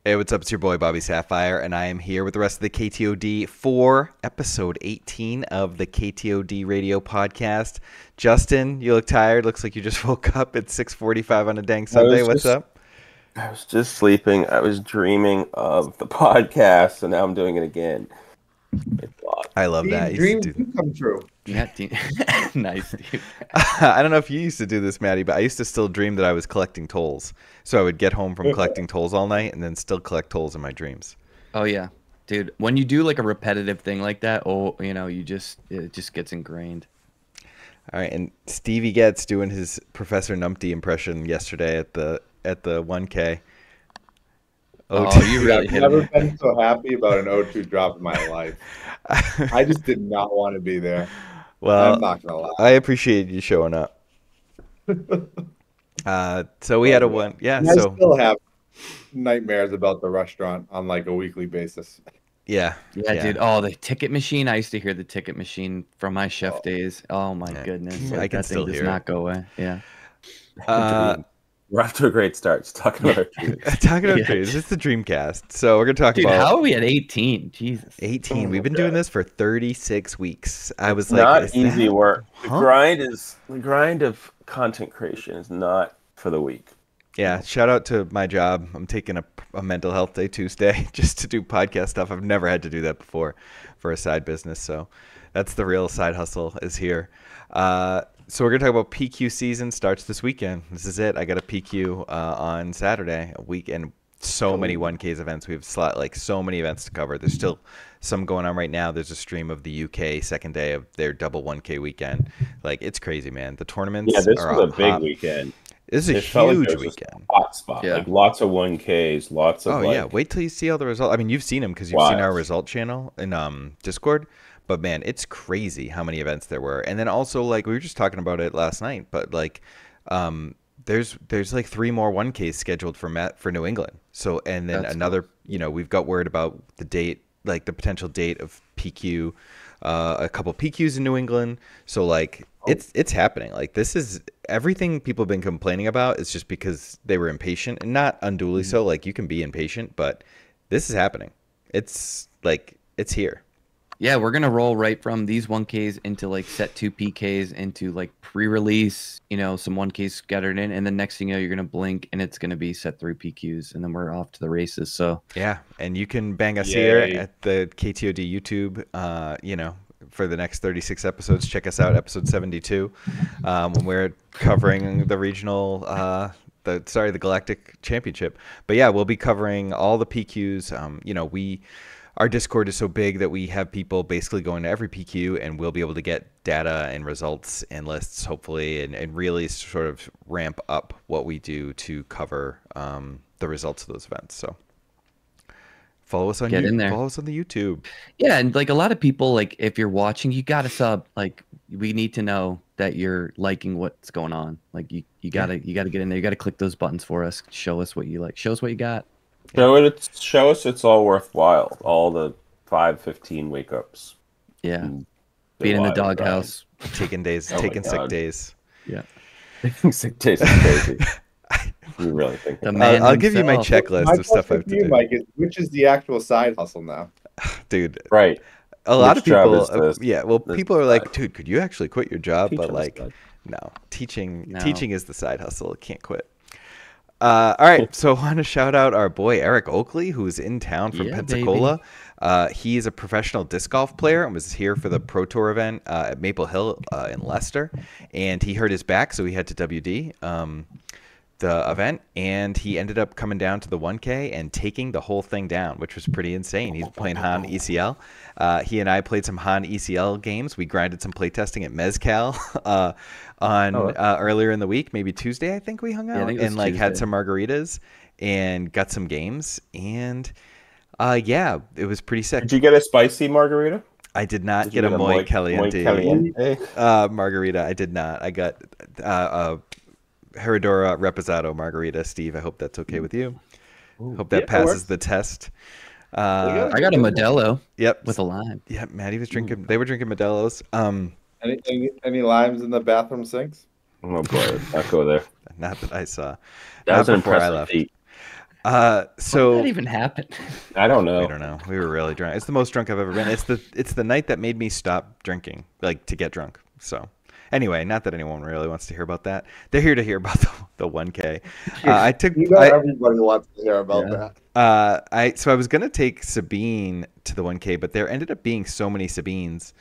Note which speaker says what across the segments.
Speaker 1: Hey, what's up? It's your boy Bobby Sapphire, and I am here with the rest of the KTOD for episode 18 of the KTOD radio podcast. Justin, you look tired. Looks like you just woke up at 6:45 on a dang Sunday. What's up?
Speaker 2: I was just sleeping. I was dreaming of the podcast, and now I'm doing it again. It's a lot.
Speaker 1: I love that.
Speaker 3: Dreams do come true.
Speaker 4: Yeah, nice, Steve.
Speaker 1: I don't know if you used to do this, Maddie, but I used to still dream that I was collecting tolls. So I would get home from collecting tolls all night and then still collect tolls in my dreams.
Speaker 4: Oh yeah, dude. When you do like a repetitive thing like that, it just gets ingrained.
Speaker 1: All right, and Stevie Getz doing his Professor Numpty impression yesterday at the 1K.
Speaker 4: Oh, you really
Speaker 3: I've
Speaker 4: hit
Speaker 3: never
Speaker 4: me.
Speaker 3: been so happy about an O2 drop in my life. I just did not want to be there.
Speaker 1: Well,
Speaker 3: I'm not gonna lie.
Speaker 1: I appreciate you showing up. So we had a one, yeah.
Speaker 3: And I
Speaker 1: So
Speaker 3: still have nightmares about the restaurant on like a weekly basis.
Speaker 1: yeah,
Speaker 4: Yeah, dude. Oh, the ticket machine. I used to hear the ticket machine from my chef days. Oh my
Speaker 1: Yeah.
Speaker 4: goodness.
Speaker 1: I
Speaker 4: Like,
Speaker 1: can
Speaker 4: that
Speaker 1: still
Speaker 4: thing does
Speaker 1: hear
Speaker 4: not go away. Yeah.
Speaker 2: We're off to a great start. Just talking about our dreams.
Speaker 1: Talking about
Speaker 4: Yeah.
Speaker 1: dreams. This is the Dreamcast. So we're gonna talk
Speaker 4: Dude,
Speaker 1: about
Speaker 4: how are we at 18? Jesus.
Speaker 1: 18.
Speaker 2: Oh
Speaker 1: We've
Speaker 2: my
Speaker 1: been doing
Speaker 2: God.
Speaker 1: this for 36 weeks. I was
Speaker 2: It's
Speaker 1: like,
Speaker 2: not
Speaker 1: is
Speaker 2: easy
Speaker 1: that-
Speaker 2: work.
Speaker 1: Huh?
Speaker 2: The grind of content creation is not for the weak.
Speaker 1: Yeah, shout out to my job. I'm taking a mental health day Tuesday just to do podcast stuff. I've never had to do that before for a side business. So that's the real side hustle is here. So we're going to talk about PQ season starts this weekend. This is it. I got a PQ on Saturday, a weekend. So many 1Ks events. We have so many events to cover. There's still some going on right now. There's a stream of the UK second day of their double 1K weekend. Like, it's crazy, man. The tournaments
Speaker 2: Yeah, this
Speaker 1: are
Speaker 2: was a big
Speaker 1: hot.
Speaker 2: weekend.
Speaker 1: This is a
Speaker 2: It felt like
Speaker 1: huge
Speaker 2: there was just
Speaker 1: weekend.
Speaker 2: a hot spot.
Speaker 4: Yeah.
Speaker 2: Like lots of 1Ks, lots of
Speaker 1: Oh yeah, wait till you see all the results. I mean, you've seen them because you've seen our
Speaker 2: Wild.
Speaker 1: result channel in Discord. But man, it's crazy how many events there were. And then also like we were just talking about it last night, but like there's like 3 more 1Ks scheduled for New England. So and then
Speaker 4: That's
Speaker 1: another, we've got word about the date, like the potential date of PQ, a couple PQs in New England. So like it's happening. Like this is everything people have been complaining about is just because they were impatient and not unduly so. Like you can be impatient, but this is happening. It's like it's here.
Speaker 4: Yeah, we're gonna roll right from these 1Ks into like set 2 PKs into like pre-release, some 1Ks scattered in, and then next thing you know, you're gonna blink and it's gonna be set 3 PQs, and then we're off to the races. So
Speaker 1: Yeah, and you can bang us here
Speaker 3: Yay.
Speaker 1: at the KTOD YouTube. For the next 36 episodes, check us out, episode 72, when we're covering the regional, the Galactic Championship. But yeah, we'll be covering all the PQs. Our Discord is so big that we have people basically going to every PQ, and we'll be able to get data and results and lists, hopefully, and really sort of ramp up what we do to cover the results of those events. So follow us on
Speaker 4: Get in there.
Speaker 1: Follow us on the YouTube.
Speaker 4: yeah, and like a lot of people, like if you're watching, you gotta sub. Like we need to know that you're liking what's going on. Like you gotta get in there. You gotta click those buttons for us. Show us what you like. Show us what you got.
Speaker 2: Show us it's all worthwhile. All the 5:15 wake ups.
Speaker 4: Yeah, being in the
Speaker 2: wild
Speaker 4: doghouse.
Speaker 1: Taking days,
Speaker 2: Oh my
Speaker 1: taking sick
Speaker 2: God.
Speaker 1: days.
Speaker 4: Yeah,
Speaker 2: grind. Sick days is crazy. You really think
Speaker 4: The
Speaker 2: that?
Speaker 4: man
Speaker 1: I'll give you my
Speaker 4: himself.
Speaker 1: checklist
Speaker 3: My
Speaker 1: of stuff I
Speaker 3: question
Speaker 1: have
Speaker 3: for
Speaker 1: to
Speaker 3: you,
Speaker 1: do.
Speaker 3: Mike, is which is the actual side hustle now?
Speaker 1: Dude,
Speaker 2: Right.
Speaker 1: a lot
Speaker 2: Which
Speaker 1: of
Speaker 2: job
Speaker 1: people,
Speaker 2: is this?
Speaker 1: well,
Speaker 2: This
Speaker 1: people are like,
Speaker 2: side?
Speaker 1: dude, could you actually quit your job?
Speaker 2: Teach
Speaker 1: But
Speaker 2: us,
Speaker 1: like,
Speaker 2: bud.
Speaker 1: no, teaching
Speaker 4: No.
Speaker 1: is the side hustle. Can't quit. All right, so I want to shout out our boy Eric Oakley, who's in town from
Speaker 4: Yeah,
Speaker 1: Pensacola. He is a professional disc golf player and was here for the Pro Tour event at Maple Hill in Leicester. And he hurt his back, so he had to WD the event, and he ended up coming down to the 1K and taking the whole thing down, which was pretty insane. He's playing Han ECL. He and I played some Han ECL games. We grinded some playtesting at Mezcal earlier in the week, maybe Tuesday, I think we hung
Speaker 4: I
Speaker 1: out
Speaker 4: think it was
Speaker 1: and like had
Speaker 4: Tuesday.
Speaker 1: some margaritas and got some games. And yeah, it was pretty sick.
Speaker 2: Did you get a spicy margarita?
Speaker 1: I did not
Speaker 2: Did you
Speaker 1: get a
Speaker 2: get
Speaker 1: Muy
Speaker 2: Muy
Speaker 1: Caliente
Speaker 2: Caliente?
Speaker 1: margarita. I did not. I got a Herradura Reposado margarita. Steve, I hope that's okay with you. Hope that
Speaker 3: Yeah, it
Speaker 1: passes
Speaker 3: works.
Speaker 1: the test.
Speaker 4: I got a Modelo
Speaker 1: Yep.
Speaker 4: with a lime.
Speaker 1: Yeah, Maddie was drinking. They were drinking Modelo's.
Speaker 3: Any limes in the bathroom sinks?
Speaker 2: Oh boy, let's not go there.
Speaker 1: Not that I saw.
Speaker 2: That
Speaker 1: Not
Speaker 2: was an
Speaker 1: before I
Speaker 2: impressive
Speaker 1: left.
Speaker 2: feat.
Speaker 4: How
Speaker 1: So
Speaker 4: did that even happen?
Speaker 2: I don't know.
Speaker 1: we don't know. We were really drunk. It's the most drunk I've ever been. It's the night that made me stop drinking, like to get drunk. So anyway, not that anyone really wants to hear about that. They're here to hear about the 1K.
Speaker 3: Everybody wants to hear about that.
Speaker 1: I was gonna take Sabine to the 1K, but there ended up being so many Sabines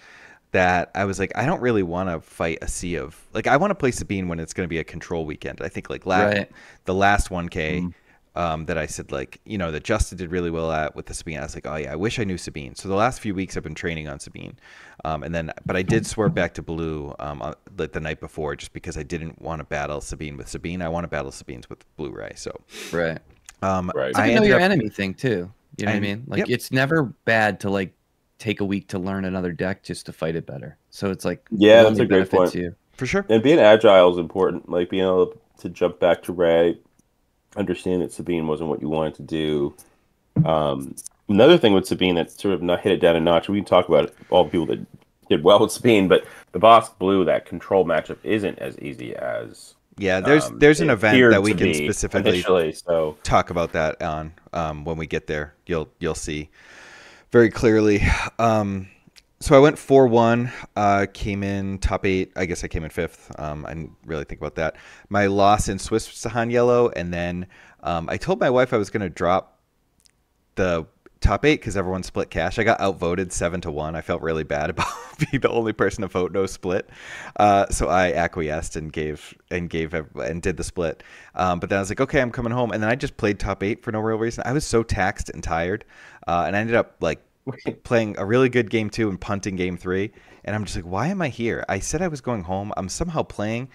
Speaker 1: that I was like, I don't really want to fight a sea of like I want to play Sabine when it's going to be a control weekend. I think like the last 1K that I said like that Justin did really well at with the Sabine. I was like, oh yeah, I wish I knew Sabine. So the last few weeks I've been training on Sabine, but I did swerve back to Blue like the night before just because I didn't want to battle Sabine with Sabine. I want to battle Sabines with Blu-ray. So
Speaker 4: Right.
Speaker 2: Right.
Speaker 4: It's like a know your enemy thing too. You know what I mean? Like
Speaker 1: Yep.
Speaker 4: it's never bad to like take a week to learn another deck just to fight it better. So it's like
Speaker 2: Yeah, that's a great point.
Speaker 4: you.
Speaker 1: For sure.
Speaker 2: And being agile is important. Like being able to jump back to Ray, understand that Sabine wasn't what you wanted to do. Another thing with Sabine that sort of not hit it down a notch. We can talk about all the people that did well with Sabine, but the Boss Blue, that control matchup isn't as easy as
Speaker 1: Yeah, there's an event that we can specifically
Speaker 2: so
Speaker 1: talk about that on when we get there. You'll see very clearly. So I went 4-1, came in top 8. I guess I came in 5th. I didn't really think about that. My loss in Swiss was to Han Yellow, and then I told my wife I was going to drop the top 8 because everyone split cash. I got outvoted 7-1. I felt really bad about being the only person to vote no split. So I acquiesced and did the split. But then I was like, okay, I'm coming home. And then I just played top 8 for no real reason. I was so taxed and tired. And I ended up like playing a really good game 2 and punting game 3. And I'm just like, why am I here? I said I was going home. I'm somehow playing.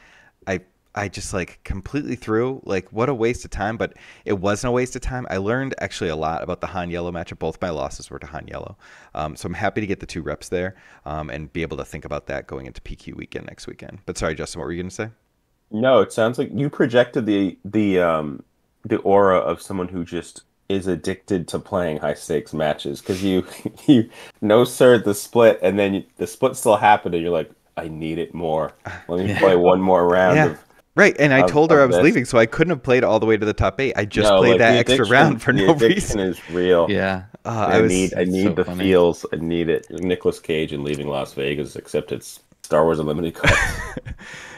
Speaker 1: I just like completely threw. Like, what a waste of time. But it wasn't a waste of time. I learned actually a lot about the Han Yellow matchup. Both my losses were to Han Yellow. So I'm happy to get the 2 reps there and be able to think about that going into PQ weekend next weekend. But sorry, Justin, what were you going to say?
Speaker 2: No, it sounds like you projected the aura of someone who just is addicted to playing high stakes matches because you no sir the split and then the split still happened and you're like, I need it more. Let me play one more round of
Speaker 1: right, and I told her I was leaving, so I couldn't have played all the way to the top 8. I just played that extra round for no reason.
Speaker 2: The addiction is real.
Speaker 4: Yeah.
Speaker 2: I need the funny feels. I need it. Nicolas Cage in Leaving Las Vegas, except it's Star Wars Unlimited cards.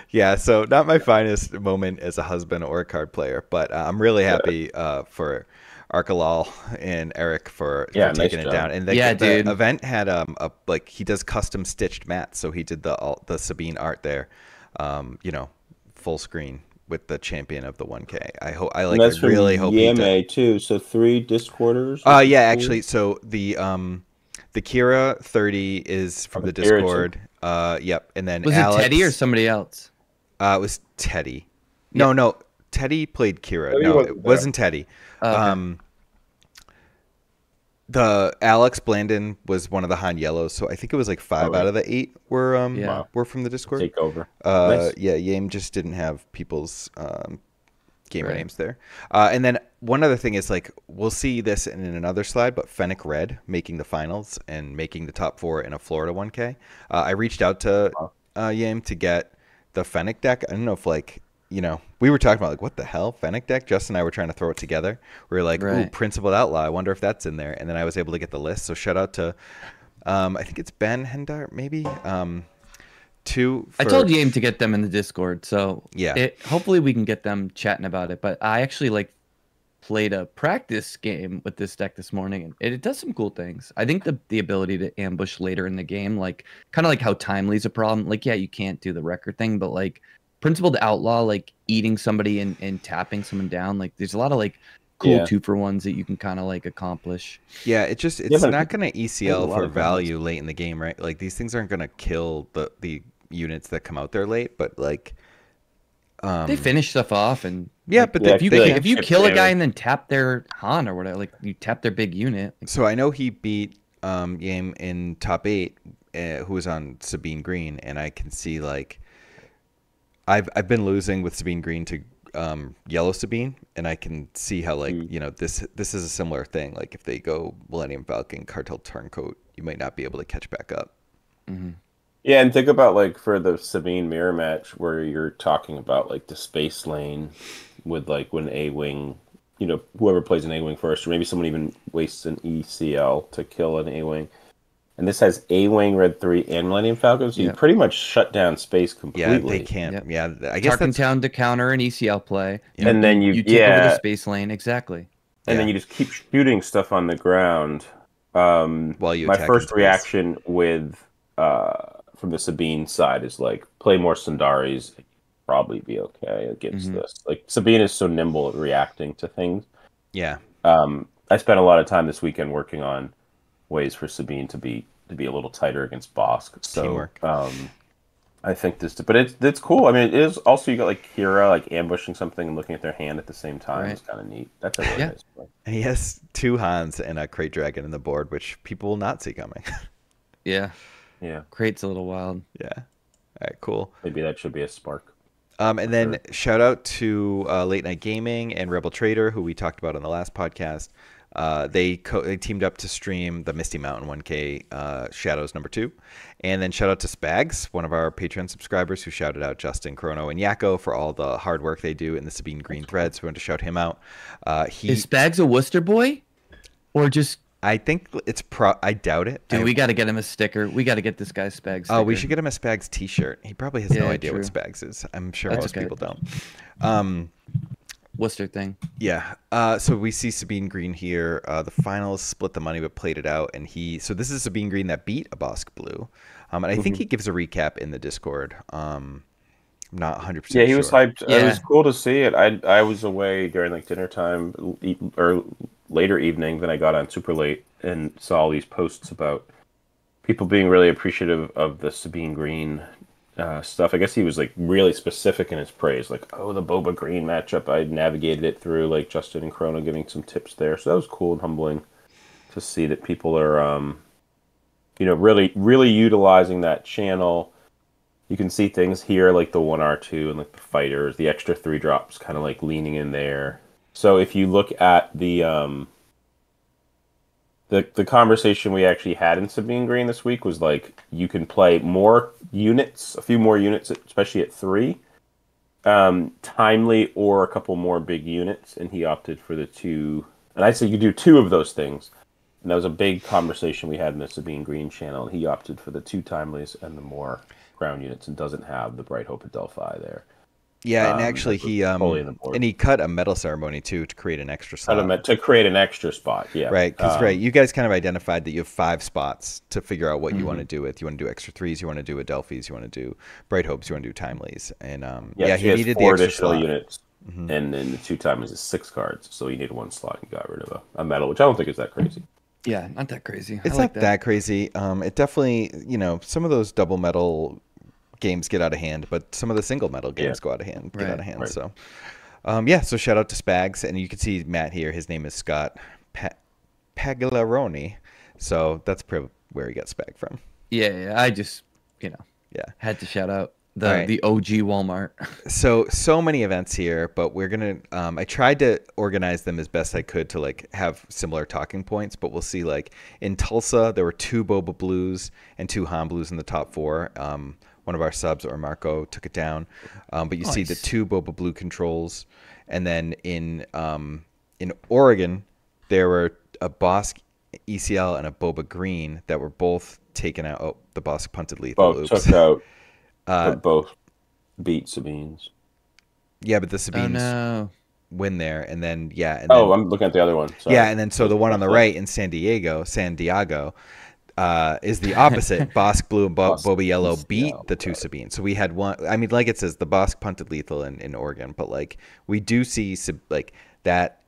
Speaker 1: Yeah, so not my finest moment as a husband or a card player, but I'm really happy for Arkalal and Eric for taking it down. And the event had he does custom stitched mats, so he did the Sabine art there. Full screen with the champion of the 1K. I really hope
Speaker 2: Yame too. So 3 Discorders.
Speaker 1: Yeah, actually, so the Kira 30 is from the Discord. Yep, and then
Speaker 4: was
Speaker 1: Alex,
Speaker 4: it Teddy or somebody else?
Speaker 1: It was Teddy. Yeah. No, Teddy played Kira. No, it wasn't Teddy. Okay. The Alex Blandon was one of the Han Yellows, so I think it was like 5 out of the 8 were from the Discord.
Speaker 2: Take over.
Speaker 1: Nice. Yeah, Yame just didn't have people's gamer names there. And then one other thing is like we'll see this in another slide, but Fennec Red making the finals and making the top 4 in a Florida 1K. I reached out to Yame to get the Fennec deck. I don't know if we were talking about like what the hell Fennec deck. Justin and I were trying to throw it together. We were like, ooh, Principled Outlaw. I wonder if that's in there. And then I was able to get the list. So shout out to I think it's Ben Hendar maybe. I
Speaker 4: told Yame to get them in the Discord. So
Speaker 1: yeah,
Speaker 4: hopefully we can get them chatting about it. But I actually played a practice game with this deck this morning, and it does some cool things. I think the ability to ambush later in the game, like kind of like how Timely's a problem. Like, yeah, you can't do the record thing, but like Principled Outlaw, like eating somebody and tapping someone down, like there's a lot of like cool 2-for-1s that you can kind of like accomplish.
Speaker 1: Yeah, it's not going to ECL for value late in the game, right? Like these things aren't going to kill the units that come out there late, but like
Speaker 4: they finish stuff off and
Speaker 1: but
Speaker 4: if you kill a guy and then tap their Han or whatever, like you tap their big unit.
Speaker 1: So I know he beat Yame in top 8, who was on Sabine Green, and I can see like I've been losing with Sabine Green to Yellow Sabine, and I can see how this is a similar thing. Like if they go Millennium Falcon, Cartel Turncoat, you might not be able to catch back up.
Speaker 4: Mm-hmm.
Speaker 2: Yeah, and think about like for the Sabine mirror match where you're talking about like the space lane with like when A-Wing whoever plays an A-wing first, or maybe someone even wastes an ECL to kill an A-wing. And this has A-wing, Red 3, and Millennium Falcon, so you pretty much shut down space completely.
Speaker 1: Yeah, they can't. Yep. Yeah, I guess that's
Speaker 4: Tarkin to counter an ECL play.
Speaker 2: And then
Speaker 4: you take over the space lane. Exactly.
Speaker 2: And then you just keep shooting stuff on the ground.
Speaker 1: While you
Speaker 2: my
Speaker 1: attack
Speaker 2: first reaction with from the Sabine side is like, play more Sundaris, probably be okay against this. Like, Sabine is so nimble at reacting to things.
Speaker 1: Yeah.
Speaker 2: I spent a lot of time this weekend working on ways for Sabine to be a little tighter against Bosk. So
Speaker 1: teamwork.
Speaker 2: I think but it's cool. I mean, it is also, you got like Kira like ambushing something and looking at their hand at the same time. Right. It's kind of neat. That's a really nice play.
Speaker 1: And he has 2 Hans and a Crate Dragon in the board, which people will not see coming.
Speaker 4: Yeah. Crate's a little wild.
Speaker 1: Yeah. All right, cool.
Speaker 2: Maybe that should be a spark.
Speaker 1: And then shout out to Late Night Gaming and Rebel Trader, who we talked about on the last podcast. They teamed up to stream the Misty Mountain 1K Shadows #2. And then shout out to Spags, one of our Patreon subscribers, who shouted out Justin, Chrono, and Yakko for all the hard work they do in the Sabine Green thread. So we want to shout him out.
Speaker 4: Is Spags a Worcester boy? Or just...
Speaker 1: I think it's I doubt it.
Speaker 4: Dude, we got to get him a sticker. We got to get this guy Spags sticker.
Speaker 1: Oh, we should get him a Spags t-shirt. He probably has no idea what Spags is. I'm sure most people don't.
Speaker 4: Worcester thing.
Speaker 1: Yeah. So we see Sabine Green here. The finals split the money but played it out, and so this is Sabine Green that beat a Bosk Blue. And I think he gives a recap in the Discord. I'm not 100% sure.
Speaker 2: Yeah, he was hyped. Yeah. It was cool to see it. I was away during like dinner time or later evening, then I got on super late and saw all these posts about people being really appreciative of the Sabine Green stuff. I guess he was like really specific in his praise, like, oh, the Boba Green matchup, I navigated it through, like Justin and Chrono giving some tips there. So that was cool and humbling to see that people are really utilizing that channel. You can see things here like the 1R2 and like the fighters, the extra 3 drops kind of like leaning in there. So if you look at the conversation we actually had in Sabine Green this week was like, you can play more units, a few more units, especially at 3, timely or a couple more big units, and he opted for the 2. And I said you do 2 of those things. And that was a big conversation we had in the Sabine Green channel. He opted for the 2 timelies and the more ground units and doesn't have the Bright Hope of Delphi there.
Speaker 1: Yeah, and actually he cut a medal ceremony too to create an extra slot.
Speaker 2: To create an extra spot, yeah.
Speaker 1: Right, because you guys kind of identified that you have 5 spots to figure out what you want to do with. You want to do extra 3s, you want to do Adelphis, you want to do Bright Hopes, you want to do timelies, and he needed 4 the extra additional slot.
Speaker 2: Units, and then the 2 timelies is 6 cards, so he needed 1 slot and got rid of a medal, which I don't think is that crazy.
Speaker 4: Yeah, not that crazy.
Speaker 1: It's not that crazy. It definitely, some of those double medal games get out of hand, but some of the single medal games get out of hand. Right. So, so shout out to Spags, and you can see Matt here. His name is Scott Pagliaroni, so that's where he got Spag from.
Speaker 4: Yeah. I just, had to shout out the OG Walmart.
Speaker 1: So many events here, but we're gonna. I tried to organize them as best I could to like have similar talking points, but we'll see. Like in Tulsa, there were 2 Boba Blues and 2 Han Blues in the top 4. One of our subs, or Marco, took it down. But you see the 2 Boba Blue controls. And then in Oregon, there were a Bosk ECL and a Boba Green that were both taken out. Oh, the Bosk punted lethal.
Speaker 2: Both took out. But both beat Sabines.
Speaker 1: Yeah, but the Sabines win there. And then,
Speaker 2: I'm looking at the other one. Sorry.
Speaker 1: Yeah, and then so the one on the right in San Diego, is the opposite. Bosk Blue and Boba Yellow beat the 2 Sabines. So we had one. I mean, like it says, the Bosk punted lethal in Oregon, but like we do see like that.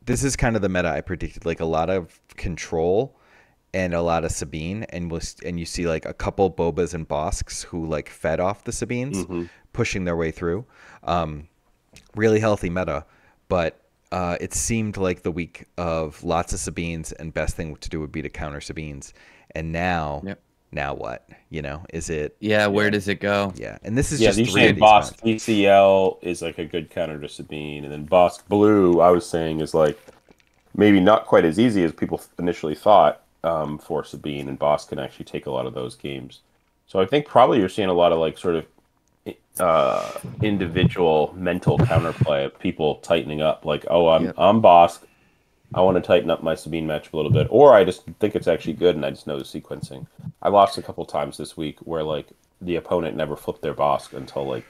Speaker 1: This is kind of the meta I predicted. Like a lot of control and a lot of Sabine, and you see like a couple Bobas and Bosks who like fed off the Sabines, pushing their way through. Really healthy meta, but it seemed like the week of lots of Sabines, and best thing to do would be to counter Sabines. And now what? Is it?
Speaker 4: Yeah, where does it go?
Speaker 1: Yeah, and this is just 3 of these
Speaker 2: Bosk ECL is like a good counter to Sabine, and then Bosk Blue, I was saying, is like maybe not quite as easy as people initially thought for Sabine, and Bosk can actually take a lot of those games. So I think probably you're seeing a lot of like sort of individual mental counterplay of people tightening up. Like, oh,
Speaker 4: Yep.
Speaker 2: I'm Bosk. I want to tighten up my Sabine matchup a little bit, or I just think it's actually good and I just know the sequencing. I lost a couple times this week where like the opponent never flipped their Bosk until like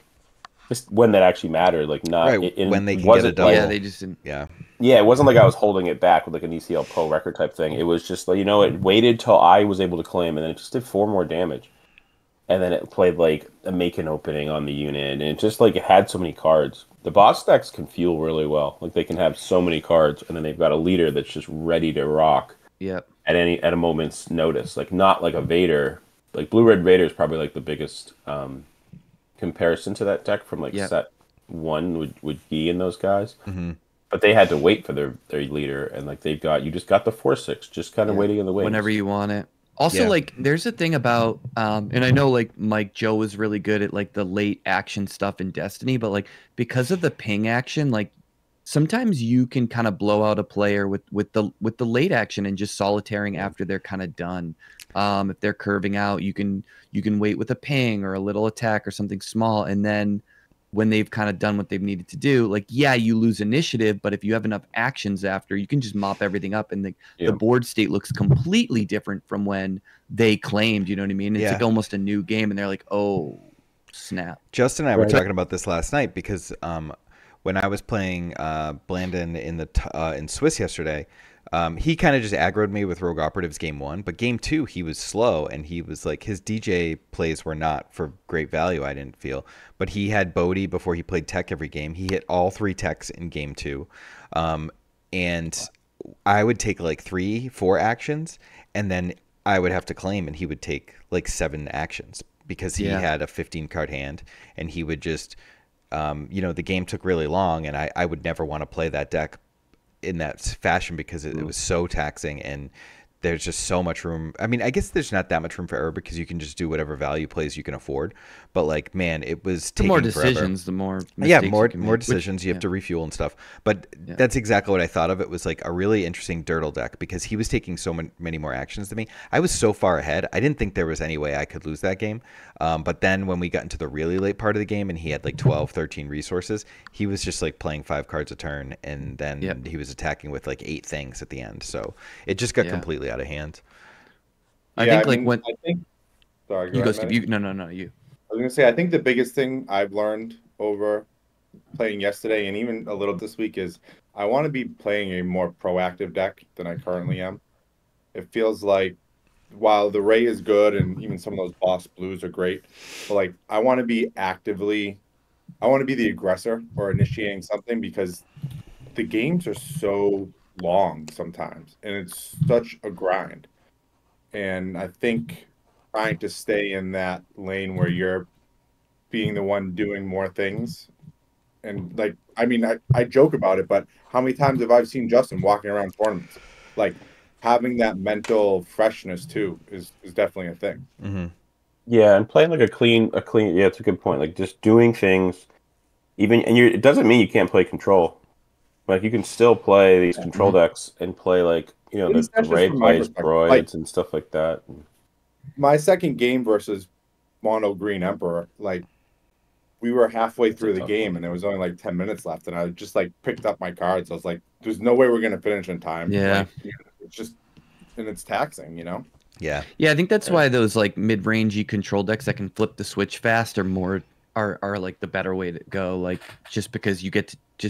Speaker 2: just when that actually mattered. Like not
Speaker 1: Right,
Speaker 2: it
Speaker 1: when they can get a
Speaker 2: wasn't
Speaker 1: double.
Speaker 2: like
Speaker 4: Yeah, they just didn't.
Speaker 1: Yeah.
Speaker 2: yeah, it wasn't like I was holding it back with like an ECL Pro record type thing. It was just like it waited till I was able to claim, and then it just did 4 more damage. And then it played like a make an opening on the unit, and it just like it had so many cards. The boss decks can fuel really well. Like they can have so many cards, and then they've got a leader that's just ready to rock
Speaker 4: Yep.
Speaker 2: at a moment's notice. Like not like a Vader. Like Blue Red Vader is probably like the biggest comparison to that deck from like
Speaker 4: Yep.
Speaker 2: set 1 would be in those guys.
Speaker 1: Mm-hmm.
Speaker 2: But they had to wait for their leader, and like you just got the 4/6, just kind of waiting in the wings.
Speaker 4: Whenever you want it. Also,
Speaker 1: Yeah.
Speaker 4: like, there's a thing about, and I know, like, Mike Joe was really good at, like, the late action stuff in Destiny, but, like, because of the ping action, like, sometimes you can kind of blow out a player with the late action and just solitaring after they're kind of done. If they're curving out, you can wait with a ping or a little attack or something small, and then when they've kind of done what they've needed to do, like, yeah, you lose initiative, but if you have enough actions after, you can just mop everything up, and the board state looks completely different from when they claimed, you know what I mean? It's
Speaker 1: Yeah.
Speaker 4: like almost a new game, and they're like, oh, snap.
Speaker 1: Justin and I were
Speaker 2: Right.
Speaker 1: talking about this last night because when I was playing Blandon in Swiss yesterday, he kind of just aggroed me with Rogue Operatives game 1, but game 2 he was slow and he was like his DJ plays were not for great value. I didn't feel, but he had Bodhi before he played tech every game. He hit all 3 techs in game 2, and I would take like 3-4 actions, and then I would have to claim, and he would take like 7 actions because he had a 15 card hand, and he would just. The game took really long, and I would never want to play that deck in that fashion because it was so taxing, and there's just so much room. I mean, I guess there's not that much room for error because you can just do whatever value plays you can afford. But like, man, it was
Speaker 4: The
Speaker 1: taking
Speaker 4: more
Speaker 1: forever.
Speaker 4: decisions, the more
Speaker 1: Yeah,
Speaker 4: mistakes
Speaker 1: more
Speaker 4: you can make,
Speaker 1: decisions.
Speaker 4: which-
Speaker 1: You have to refuel and stuff. But that's exactly what I thought of. It was like a really interesting Dirtle deck because he was taking so many more actions than me. I was so far ahead. I didn't think there was any way I could lose that game. But then when we got into the really late part of the game and he had like 12, 13 resources, he was just like playing 5 cards a turn, and then he was attacking with like 8 things at the end. So it just got completely out of hand.
Speaker 4: I
Speaker 3: Yeah,
Speaker 4: think like when
Speaker 3: Sorry,
Speaker 4: you go,
Speaker 3: ahead,
Speaker 4: Steve.
Speaker 3: Manny.
Speaker 4: No, you.
Speaker 3: I was gonna say, I think the biggest thing I've learned over playing yesterday and even a little this week is I want to be playing a more proactive deck than I currently am. It feels like while the Ray is good and even some of those boss blues are great, but like I want to be the aggressor or initiating something because the games are so long sometimes and it's such a grind. And I think trying to stay in that lane where you're being the one doing more things. And like, I mean, I joke about it, but how many times have I seen Justin walking around tournaments? Like having that mental freshness too is definitely a thing.
Speaker 1: Mm-hmm.
Speaker 2: Yeah, and playing like a clean. Yeah, it's a good point. Like just doing things, it doesn't mean you can't play control. Like you can still play these control decks and play like
Speaker 3: At
Speaker 2: the
Speaker 3: least that's just
Speaker 2: Ray
Speaker 3: from my
Speaker 2: plays
Speaker 3: perspective.
Speaker 2: droids
Speaker 3: Like-
Speaker 2: and stuff like that.
Speaker 3: My second game versus Mono Green Emperor, like we were halfway through the
Speaker 2: tough
Speaker 3: game
Speaker 2: one.
Speaker 3: and there was only like 10 minutes left, and I just like picked up my cards. I was like, "There's no way we're gonna finish in time."
Speaker 4: Yeah.
Speaker 3: Like, it's just, and it's taxing, you know.
Speaker 1: Yeah.
Speaker 4: Yeah, I think that's why those like mid-rangey control decks that can flip the switch fast are like the better way to go. Like just because you get to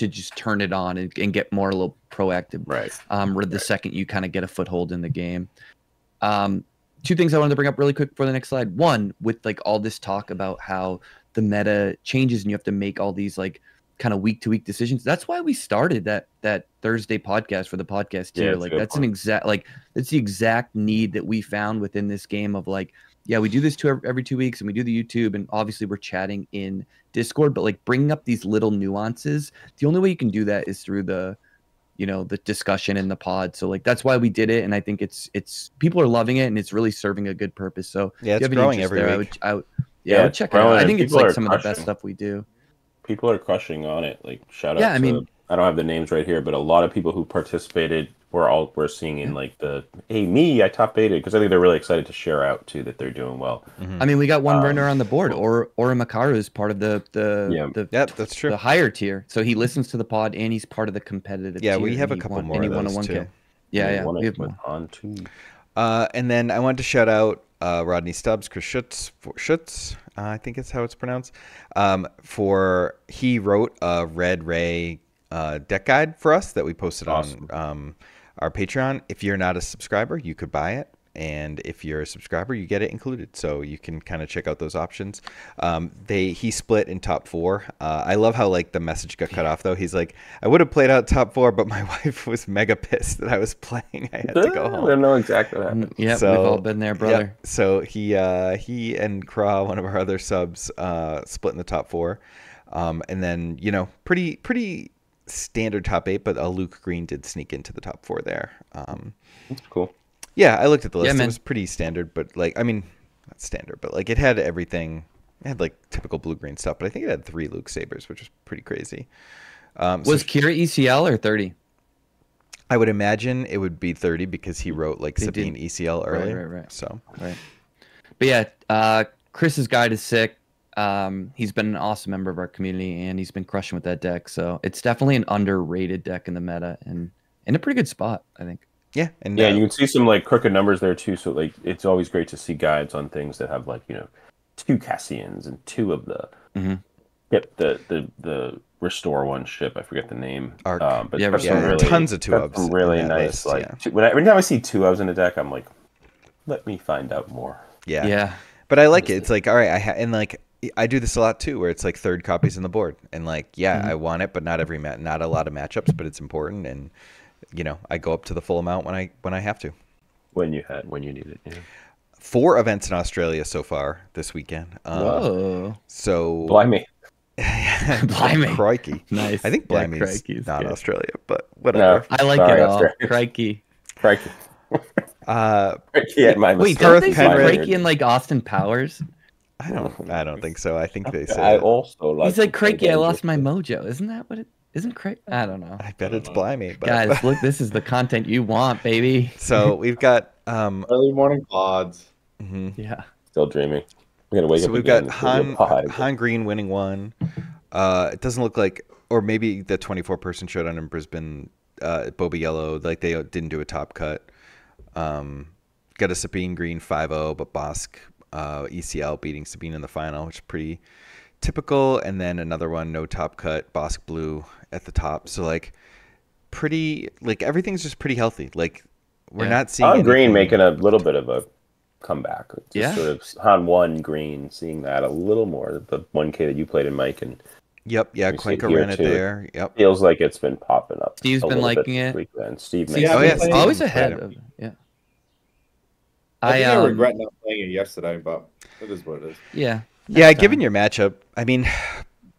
Speaker 4: just turn it on and get more a little proactive.
Speaker 2: Right.
Speaker 4: The second you kind of get a foothold in the game. 2 things I wanted to bring up really quick for the next slide. One, with like all this talk about how the meta changes and you have to make all these like kind of week to week decisions. That's why we started that Thursday podcast for the podcast tier.
Speaker 2: Yeah,
Speaker 4: Like that's the exact need that we found within this game of like, yeah, we do this every 2 weeks and we do the YouTube and obviously we're chatting in Discord, but like bringing up these little nuances. The only way you can do that is through the discussion in the pod. So like that's why we did it, and I think it's people are loving it and it's really serving a good purpose. So
Speaker 1: Yeah,
Speaker 4: if
Speaker 1: it's
Speaker 4: you have any
Speaker 1: growing
Speaker 4: interest
Speaker 1: every
Speaker 4: there,
Speaker 1: week.
Speaker 4: I would
Speaker 2: Yeah,
Speaker 4: check it out.
Speaker 2: growing
Speaker 4: I
Speaker 2: and
Speaker 4: think it's
Speaker 2: people
Speaker 4: like
Speaker 2: are
Speaker 4: some of the best
Speaker 2: crushing.
Speaker 4: stuff we do.
Speaker 2: People are crushing on it. Like shout out
Speaker 4: Yeah, I
Speaker 2: to
Speaker 4: mean-
Speaker 2: I don't have the names right here, but a lot of people who participated we're seeing in like the hey me I top 8 because I think they're really excited to share out too that they're doing well.
Speaker 4: I mean, we got one runner on the board, or Makaru is part of the
Speaker 1: That's true.
Speaker 4: the higher tier. So he listens to the pod and he's part of the competitive
Speaker 1: Yeah,
Speaker 4: tier.
Speaker 1: we have
Speaker 4: and
Speaker 1: a couple
Speaker 4: won,
Speaker 1: more
Speaker 4: and he
Speaker 1: of
Speaker 4: won a
Speaker 1: those
Speaker 4: 1K.
Speaker 1: too.
Speaker 4: Yeah,
Speaker 2: One
Speaker 4: we have
Speaker 2: with
Speaker 4: more.
Speaker 2: on too.
Speaker 1: And then I wanted to shout out Rodney Stubbs, Chris Schutz, I think it's how it's pronounced. For he wrote a Red Ray deck guide for us that we posted on our Patreon. If you're not a subscriber, you could buy it, and if you're a subscriber, you get it included. So you can kind of check out those options. He split in top 4. I love how like the message got cut off though. He's like, I would have played out top 4, but my wife was mega pissed that I was playing. I had to go home.
Speaker 2: I don't know exactly what happened.
Speaker 4: Yeah,
Speaker 1: So,
Speaker 4: we've all been there, brother.
Speaker 1: Yeah, so he and Kra, one of our other subs, split in the top 4, and then pretty standard top 8, but Luke Green did sneak into the top 4 there.
Speaker 2: That's cool.
Speaker 1: Yeah, I looked at the list.
Speaker 4: Yeah,
Speaker 1: it was pretty standard, but like not standard, but like it had everything. It had like typical blue green stuff, but I think it had 3 Luke Sabers, which was pretty crazy.
Speaker 4: Was Kira ECL or 30?
Speaker 1: I would imagine it would be 30 because he wrote like Sabine
Speaker 4: did.
Speaker 1: ECL earlier.
Speaker 4: Right.
Speaker 1: So
Speaker 4: Right. But yeah, Chris's guide is sick. He's been an awesome member of our community, and he's been crushing with that deck. So it's definitely an underrated deck in the meta, and in a pretty good spot, I think.
Speaker 1: yeah, and
Speaker 2: Yeah, you can see some like crooked numbers there too. So like, it's always great to see guides on things that have like 2 Cassians and 2 of the the restore one ship. I forget the name.
Speaker 1: Arc.
Speaker 2: But
Speaker 4: Yeah,
Speaker 2: there's
Speaker 4: yeah,
Speaker 2: some really,
Speaker 1: tons of 2
Speaker 2: there's
Speaker 1: ups.
Speaker 2: some really
Speaker 1: in that
Speaker 2: nice
Speaker 1: list,
Speaker 2: like. Every time I see 2 ups in a deck, I'm like, let me find out more.
Speaker 1: yeah. But I like it. It's like, all right, and like I do this a lot too, where it's like third copies on the board, and like, I want it, but not not a lot of matchups, but it's important, and I go up to the full amount when I have to.
Speaker 2: When you need it. Yeah.
Speaker 1: 4 events in Australia so far this weekend.
Speaker 4: Whoa.
Speaker 1: So
Speaker 2: Blimey.
Speaker 4: Blimey.
Speaker 1: Crikey.
Speaker 4: Nice.
Speaker 1: I think
Speaker 4: Yeah,
Speaker 1: Blimey's
Speaker 4: crikey's
Speaker 1: not
Speaker 4: good.
Speaker 1: Australia, but whatever.
Speaker 4: I like
Speaker 2: Sorry,
Speaker 4: it all.
Speaker 2: Australia.
Speaker 4: Crikey.
Speaker 2: Crikey.
Speaker 1: Uh,
Speaker 2: Crikey at my
Speaker 4: Wait,
Speaker 2: mistake.
Speaker 4: don't they say
Speaker 1: Penrith.
Speaker 4: crikey in like Austin Powers?
Speaker 1: I don't think so. I think they say
Speaker 2: I
Speaker 1: it.
Speaker 2: also like.
Speaker 4: He's like,
Speaker 2: to play
Speaker 4: crikey, I lost
Speaker 2: dangerous.
Speaker 4: my mojo. Isn't that what it? Isn't crikey? I don't know.
Speaker 1: I bet it's Blimey. But...
Speaker 4: Guys, look, this is the content you want, baby.
Speaker 1: So we've got
Speaker 3: Early morning pods.
Speaker 4: Yeah.
Speaker 2: Still dreaming. We're gonna wake
Speaker 1: so
Speaker 2: up
Speaker 1: we've
Speaker 2: again.
Speaker 1: got
Speaker 2: It's gonna be a pod again.
Speaker 1: Han Green winning one. It doesn't look like, or maybe the 24-person showdown in Brisbane, Boba Yellow, like they didn't do a top cut. Got a Sabine Green 5-0, but Bosk ECL beating Sabine in the final, which is pretty typical. And then another one, no top cut, Bosk Blue at the top. So like pretty, like everything's just pretty healthy. Like we're not seeing
Speaker 2: Han Green
Speaker 1: anything-
Speaker 2: making a little bit of a comeback. Just
Speaker 4: Yeah.
Speaker 2: sort of Han 1 Green, seeing that a little more. The 1K that you played in Mike, and
Speaker 1: Yep, yeah,
Speaker 2: we see it
Speaker 1: Cuenca
Speaker 2: here,
Speaker 1: ran it
Speaker 2: too.
Speaker 1: there. Yep.
Speaker 2: feels like it's been popping up.
Speaker 4: Steve's
Speaker 2: a
Speaker 4: been
Speaker 2: little bit
Speaker 4: liking
Speaker 2: this
Speaker 4: it.
Speaker 2: weekend. Steve
Speaker 3: See,
Speaker 2: makes
Speaker 3: I've
Speaker 1: Oh,
Speaker 3: been
Speaker 1: yeah,
Speaker 3: playing-
Speaker 4: Always
Speaker 1: Steve's
Speaker 4: ahead
Speaker 1: played
Speaker 4: of yeah.
Speaker 3: I think I
Speaker 4: um,
Speaker 3: regret not playing it yesterday, but it is what it is.
Speaker 4: Yeah.
Speaker 1: Yeah,
Speaker 4: Next
Speaker 1: given
Speaker 4: time.
Speaker 1: your matchup, I mean,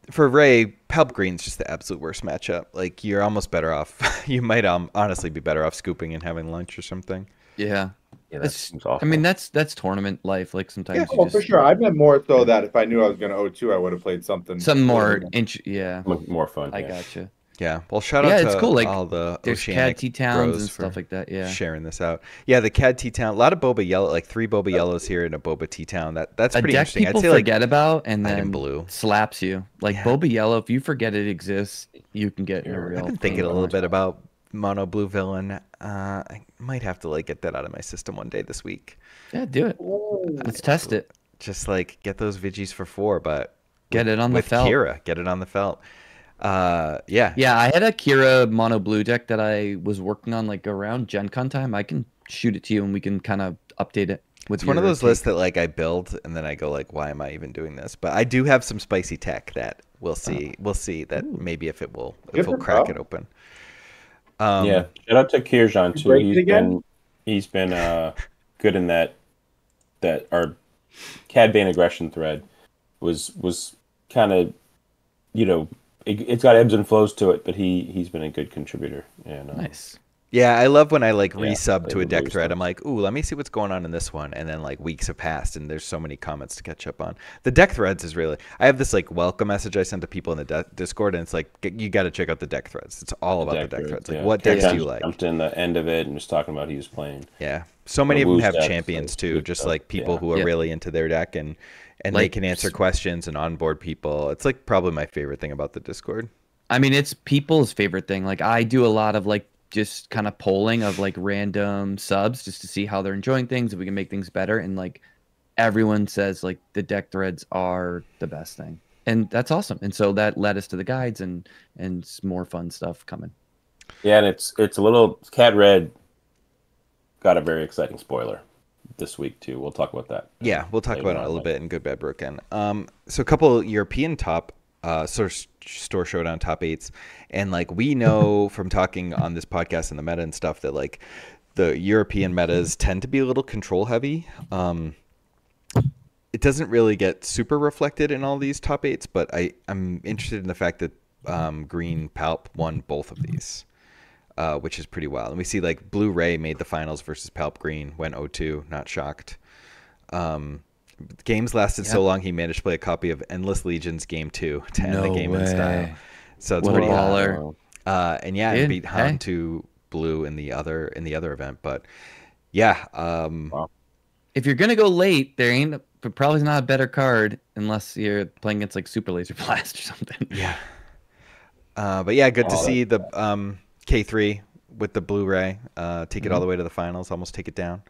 Speaker 1: for Ray, Palp Green's just the absolute worst matchup. Like, you're almost better off. You might honestly be better off scooping and having lunch or something.
Speaker 4: Yeah.
Speaker 2: Yeah, that
Speaker 4: It's-
Speaker 2: seems awful.
Speaker 4: I mean, that's tournament life. Like sometimes
Speaker 1: Yeah.
Speaker 4: you
Speaker 3: Oh,
Speaker 4: just
Speaker 3: for sure. I meant more so that if I knew I was going to O2, I would have played something.
Speaker 4: something
Speaker 3: a
Speaker 4: more
Speaker 3: little bit
Speaker 4: yeah.
Speaker 2: more fun.
Speaker 4: I
Speaker 2: yeah.
Speaker 4: gotcha.
Speaker 1: Yeah. Well, shout
Speaker 4: Yeah,
Speaker 1: out
Speaker 4: it's
Speaker 1: to
Speaker 4: cool, like,
Speaker 1: all the
Speaker 4: There's
Speaker 1: Oceanic
Speaker 4: CAD Towns
Speaker 1: bros
Speaker 4: and
Speaker 1: for
Speaker 4: stuff like that. Yeah.
Speaker 1: sharing this out. Yeah, the CAD T-Town. A lot of Boba Yellow, like 3 Boba Yellows here and a Boba T-Town. That's
Speaker 4: A
Speaker 1: pretty
Speaker 4: deck
Speaker 1: interesting. I'd
Speaker 4: people
Speaker 1: say like
Speaker 4: forget about and
Speaker 1: Item
Speaker 4: then
Speaker 1: Blue.
Speaker 4: slaps you. Like
Speaker 1: Yeah.
Speaker 4: Boba Yellow, if you forget it exists, you can get in a real.
Speaker 1: I've been
Speaker 4: pain
Speaker 1: thinking a
Speaker 4: in
Speaker 1: little
Speaker 4: the
Speaker 1: bit about Mono Blue Villain. I might have to like get that out of my system one day this week.
Speaker 4: Yeah, do it. Let's test it.
Speaker 1: Just like get those Vigis for 4, but
Speaker 4: Get it on the
Speaker 1: with
Speaker 4: felt.
Speaker 1: Kira. Get it on the felt. Yeah.
Speaker 4: Yeah, I had a Kira mono blue deck that I was working on like around Gen Con time. I can shoot it to you and we can kind of update it with
Speaker 1: It's one of
Speaker 4: your
Speaker 1: those
Speaker 4: take.
Speaker 1: lists that like I build and then I go like, why am I even doing this? But I do have some spicy tech that we'll see. We'll see that maybe if it will
Speaker 3: Good for
Speaker 1: crack
Speaker 3: Pro.
Speaker 1: it open.
Speaker 2: Yeah, shout out to Kirjan too.
Speaker 3: break it again?
Speaker 2: He's been good in that our Cad Bane aggression thread was kind of it's got ebbs and flows to it, but he's been a good contributor. And
Speaker 4: Nice.
Speaker 1: Yeah, I love when I like
Speaker 2: Yeah,
Speaker 1: resub
Speaker 2: play
Speaker 1: to a
Speaker 2: the
Speaker 1: deck
Speaker 2: blue
Speaker 1: thread. I'm
Speaker 2: stuff.
Speaker 1: like, ooh, let me see what's going on in this one, and then like weeks have passed, and there's so many comments to catch up on. The deck threads is really. I have this like welcome message I send to people in the Discord, and it's like you got to check out the deck threads. It's all about the deck threads. Like,
Speaker 2: Yeah.
Speaker 1: what decks do you
Speaker 2: John's
Speaker 1: like?
Speaker 2: jumped in the end of it and was talking about he was playing.
Speaker 1: Yeah, so
Speaker 2: The
Speaker 1: many of them
Speaker 2: Woo's
Speaker 1: have
Speaker 2: decks,
Speaker 1: champions
Speaker 2: like,
Speaker 1: too,
Speaker 2: good
Speaker 1: just
Speaker 2: stuff.
Speaker 1: like people
Speaker 2: Yeah.
Speaker 1: who are
Speaker 4: Yeah.
Speaker 1: really into their deck and they
Speaker 4: Like,
Speaker 1: can answer questions and onboard people. It's like probably my favorite thing about the Discord.
Speaker 4: I mean, it's people's favorite thing. Like I do a lot of like just kind of polling of like random subs just to see how they're enjoying things, if we can make things better. And like everyone says like the deck threads are the best thing. And that's awesome. And so that led us to the guides and more fun stuff coming.
Speaker 2: Yeah, and it's a little Cat Red got a very exciting spoiler this week too. We'll talk about that.
Speaker 1: Yeah, we'll talk
Speaker 2: later
Speaker 1: about it a
Speaker 2: on,
Speaker 1: little bit in Good Bad Broken. So a couple European top store showdown top eights, and like we know from talking on this podcast and the meta and stuff that like the European metas tend to be a little control heavy. It doesn't really get super reflected in all these top eights, but I'm interested in the fact that Green Palp won both of these. Which is pretty wild. And we see like Blu-ray made the finals versus Palp Green, went 0-2, not shocked. Games lasted so long he managed to play a copy of Endless Legions Game 2 to end the game in style. So it's
Speaker 4: What a
Speaker 1: pretty
Speaker 4: baller.
Speaker 1: and yeah,
Speaker 4: Dude,
Speaker 1: and beat Hound
Speaker 4: hey.
Speaker 1: to Blue in the other event. But yeah,
Speaker 4: If you're gonna go late, there ain't probably not a better card unless you're playing against like Super Laser Blast or something.
Speaker 1: yeah. But yeah, good to see the K3 with the Blu-ray take it all the way to the finals, almost take it down.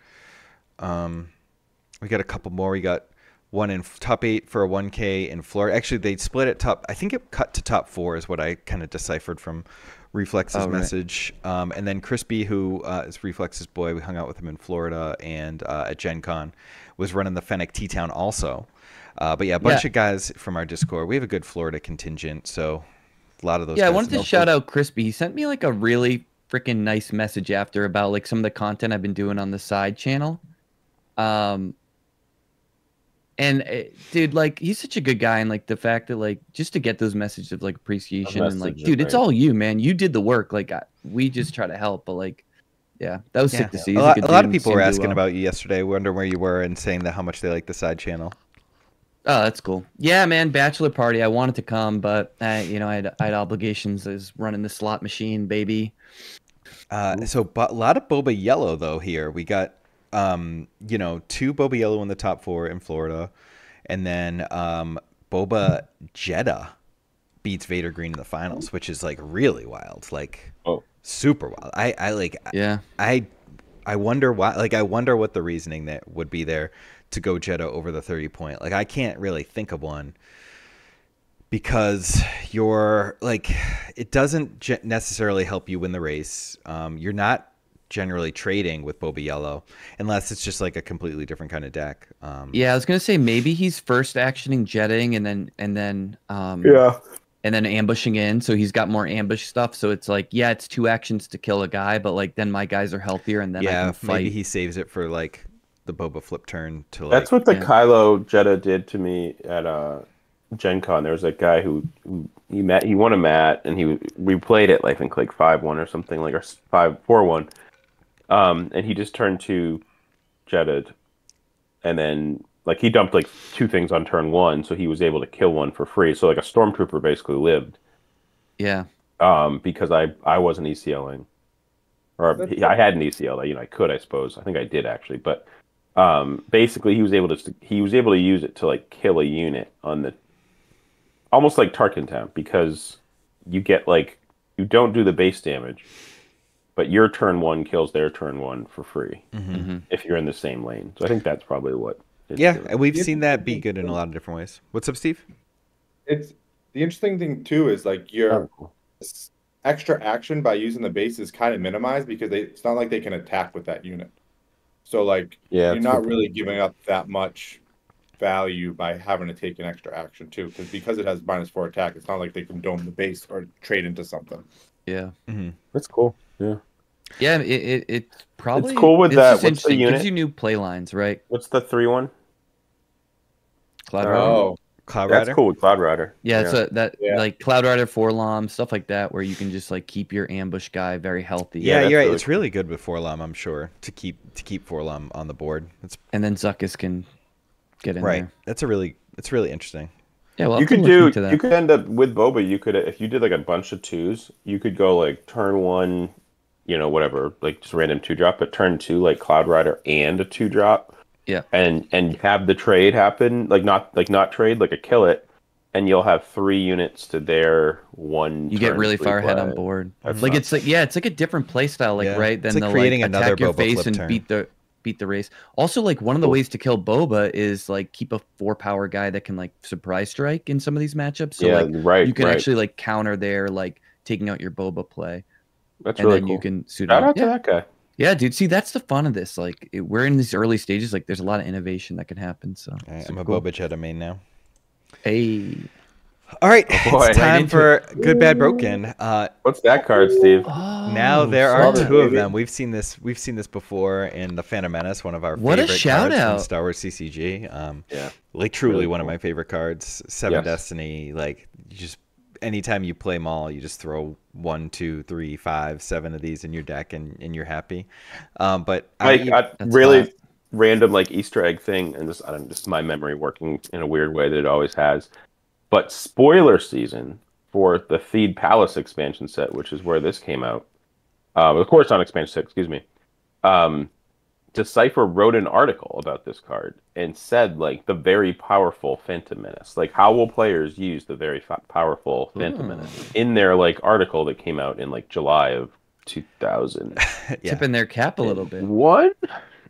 Speaker 1: We got a couple more. We got one in top 8 for a 1K in Florida. Actually, they split it top. I think it cut to top 4 is what I kind of deciphered from Reflex's message. And then Crispy, who is Reflex's boy, we hung out with him in Florida and at Gen Con, was running the Fennec T-Town also. But yeah, a bunch of guys from our Discord. We have a good Florida contingent, so a lot of those.
Speaker 4: Yeah, I
Speaker 1: guys
Speaker 4: wanted to
Speaker 1: know.
Speaker 4: shout out Crispy. He sent me like a really freaking nice message after about like some of the content I've been doing on the side channel. Dude, like he's such a good guy, and like the fact that like just to get those messages of like appreciation and like, dude, it's all you, man. You did the work. Like we just try to help, but like, yeah, that was sick to see.
Speaker 1: A lot of people were asking about you yesterday, wondering where you were, and saying that how much they like the side channel.
Speaker 4: Oh, that's cool. Yeah, man, bachelor party. I wanted to come, but I had obligations as running the slot machine, baby.
Speaker 1: So a lot of Boba Yellow though here. We got 2 Boba Yellow in the top 4 in Florida, and then Boba Jeddah beats Vader Green in the finals, which is like really wild, like super wild. I wonder why. Like I wonder what the reasoning that would be there to go Jeddah over the 30 point. Like I can't really think of one, because you're like, it doesn't necessarily help you win the race. You're not generally trading with Boba Yellow unless it's just like a completely different kind of deck.
Speaker 4: Yeah, I was gonna say maybe he's first actioning jetting and then ambushing in, so he's got more ambush stuff. So it's like, yeah, it's 2 actions to kill a guy, but like then my guys are healthier, and then I can fight.
Speaker 1: Maybe he saves it for like the Boba flip turn to like.
Speaker 2: That's what the Kylo Jeddah did to me at Gen Con. There was a guy who he won a mat, and we played it I think like 5-1 or something, like, or 4-1. And he just turned to Jeddah, and then like he dumped like 2 things on turn 1, so he was able to kill one for free. So like a stormtrooper basically lived.
Speaker 4: Yeah.
Speaker 2: Because I wasn't ECLing, or I had an ECL. I could, I suppose. I think I did actually, but basically he was able to use it to like kill a unit on the, almost like Tarkin Town, because you get like, you don't do the base damage, but your turn 1 kills their turn 1 for free if you're in the same lane. So I think that's probably what.
Speaker 1: And we've seen that be good in a lot of different ways. What's up, Steve?
Speaker 3: It's the interesting thing too is like your extra action by using the base is kind of minimized, because it's not like they can attack with that unit. So like you're not really giving up that much value by having to take an extra action too, because it has -4 attack. It's not like they can dome the base or trade into something.
Speaker 4: Yeah,
Speaker 2: that's cool. Yeah,
Speaker 4: it's probably,
Speaker 2: it's cool with that.
Speaker 4: What's the unit? Gives you new play lines, right?
Speaker 2: What's the 3-1?
Speaker 4: Cloud
Speaker 1: Cloud
Speaker 2: That's
Speaker 1: Rider.
Speaker 2: cool with Cloud Rider.
Speaker 4: Yeah, so that
Speaker 3: Yeah.
Speaker 4: like Cloud Rider, Forlom, stuff like that, where you can just like keep your ambush guy very healthy.
Speaker 1: Yeah,
Speaker 2: that's
Speaker 1: you're right.
Speaker 2: really
Speaker 1: It's
Speaker 2: cool.
Speaker 1: really good with Forlom, I'm sure, to keep Forlom on the board. That's
Speaker 4: And then Zuckus can get in
Speaker 1: right.
Speaker 4: there.
Speaker 1: It's really interesting.
Speaker 4: Yeah, well,
Speaker 2: You could
Speaker 4: that.
Speaker 2: you could end up with Boba. You could, if you did like a bunch of twos, you could go like turn one, whatever, like just random 2-drop, but turn two like Cloud Rider and a 2-drop,
Speaker 4: Yeah.
Speaker 2: and have the trade happen, not trade, like a kill it, and you'll have 3 units to their one.
Speaker 4: You get really
Speaker 2: free
Speaker 4: far ahead on
Speaker 2: play.
Speaker 4: board.
Speaker 2: That's
Speaker 4: Like
Speaker 2: nuts.
Speaker 4: it's like a different play style, like
Speaker 1: Yeah.
Speaker 4: right?
Speaker 1: It's
Speaker 4: Than
Speaker 1: like
Speaker 4: the
Speaker 1: creating
Speaker 4: like
Speaker 1: another
Speaker 4: attack your
Speaker 1: Boba
Speaker 4: face
Speaker 1: flip
Speaker 4: and
Speaker 1: turn.
Speaker 4: beat the race. Also, like one of the
Speaker 2: Cool.
Speaker 4: ways to kill Boba is like keep a 4-power guy that can like surprise strike in some of these matchups. So
Speaker 2: Yeah,
Speaker 4: like
Speaker 2: right,
Speaker 4: you can
Speaker 2: right.
Speaker 4: actually like counter their like taking out your Boba play,
Speaker 2: That's
Speaker 4: and
Speaker 2: really
Speaker 4: then
Speaker 2: cool.
Speaker 4: you can suit
Speaker 2: Shout
Speaker 4: it up.
Speaker 2: out to that guy.
Speaker 4: Yeah, dude. See, that's the fun of this. Like we're in these early stages. Like there's a lot of innovation that can happen. So
Speaker 1: I'm
Speaker 4: super
Speaker 1: a
Speaker 4: cool.
Speaker 1: Boba Jetta main now.
Speaker 4: Hey.
Speaker 1: All right,
Speaker 2: boy.
Speaker 1: it's time
Speaker 4: into
Speaker 1: for Good Bad Broken.
Speaker 2: What's that card, Steve?
Speaker 1: Now
Speaker 4: Oh,
Speaker 1: there are
Speaker 3: Solid,
Speaker 1: 2 of
Speaker 3: baby.
Speaker 1: them. We've seen this before in the Phantom Menace, one of our
Speaker 4: What a
Speaker 1: favorite
Speaker 4: shout
Speaker 1: cards from
Speaker 4: out.
Speaker 1: Star Wars CCG.
Speaker 2: Yeah.
Speaker 1: Like truly
Speaker 2: Really
Speaker 1: one of
Speaker 2: cool.
Speaker 1: my favorite cards. 7
Speaker 2: Yes.
Speaker 1: Destiny. Like you just anytime you play Maul, you just throw 1, 2, 3, 5, 7 of these in your deck, and you're happy. But
Speaker 2: Like
Speaker 1: I
Speaker 2: a really
Speaker 4: hot.
Speaker 2: random like Easter egg thing, and just my memory working in a weird way that it always has. But spoiler season for the Theed Palace expansion set, which is where this came out. Of course, not expansion set. Excuse me. Decipher wrote an article about this card and said like the very powerful Phantom Menace. Like how will players use the very powerful Phantom Menace in their like article that came out in like July of 2000.
Speaker 1: yeah.
Speaker 4: Tipping their cap a little bit.
Speaker 2: What?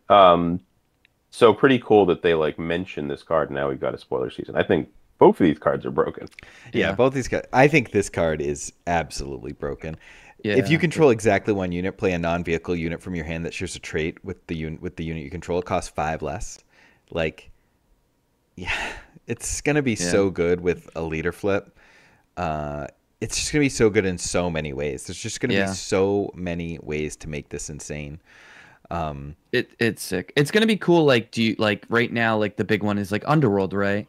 Speaker 2: So pretty cool that they like mentioned this card. And now we've got a spoiler season. I think both of these cards are broken.
Speaker 1: Yeah, both these cards. I think this card is absolutely broken.
Speaker 4: Yeah.
Speaker 1: If you control exactly 1 unit, play a non-vehicle unit from your hand that shares a trait with the unit you control. It costs 5 less. Like, yeah, it's gonna be so good with a leader flip. It's just gonna be so good in so many ways. There's just gonna be so many ways to make this insane.
Speaker 4: It's sick. It's gonna be cool. Like, do you like right now? Like the big one is like Underworld, right?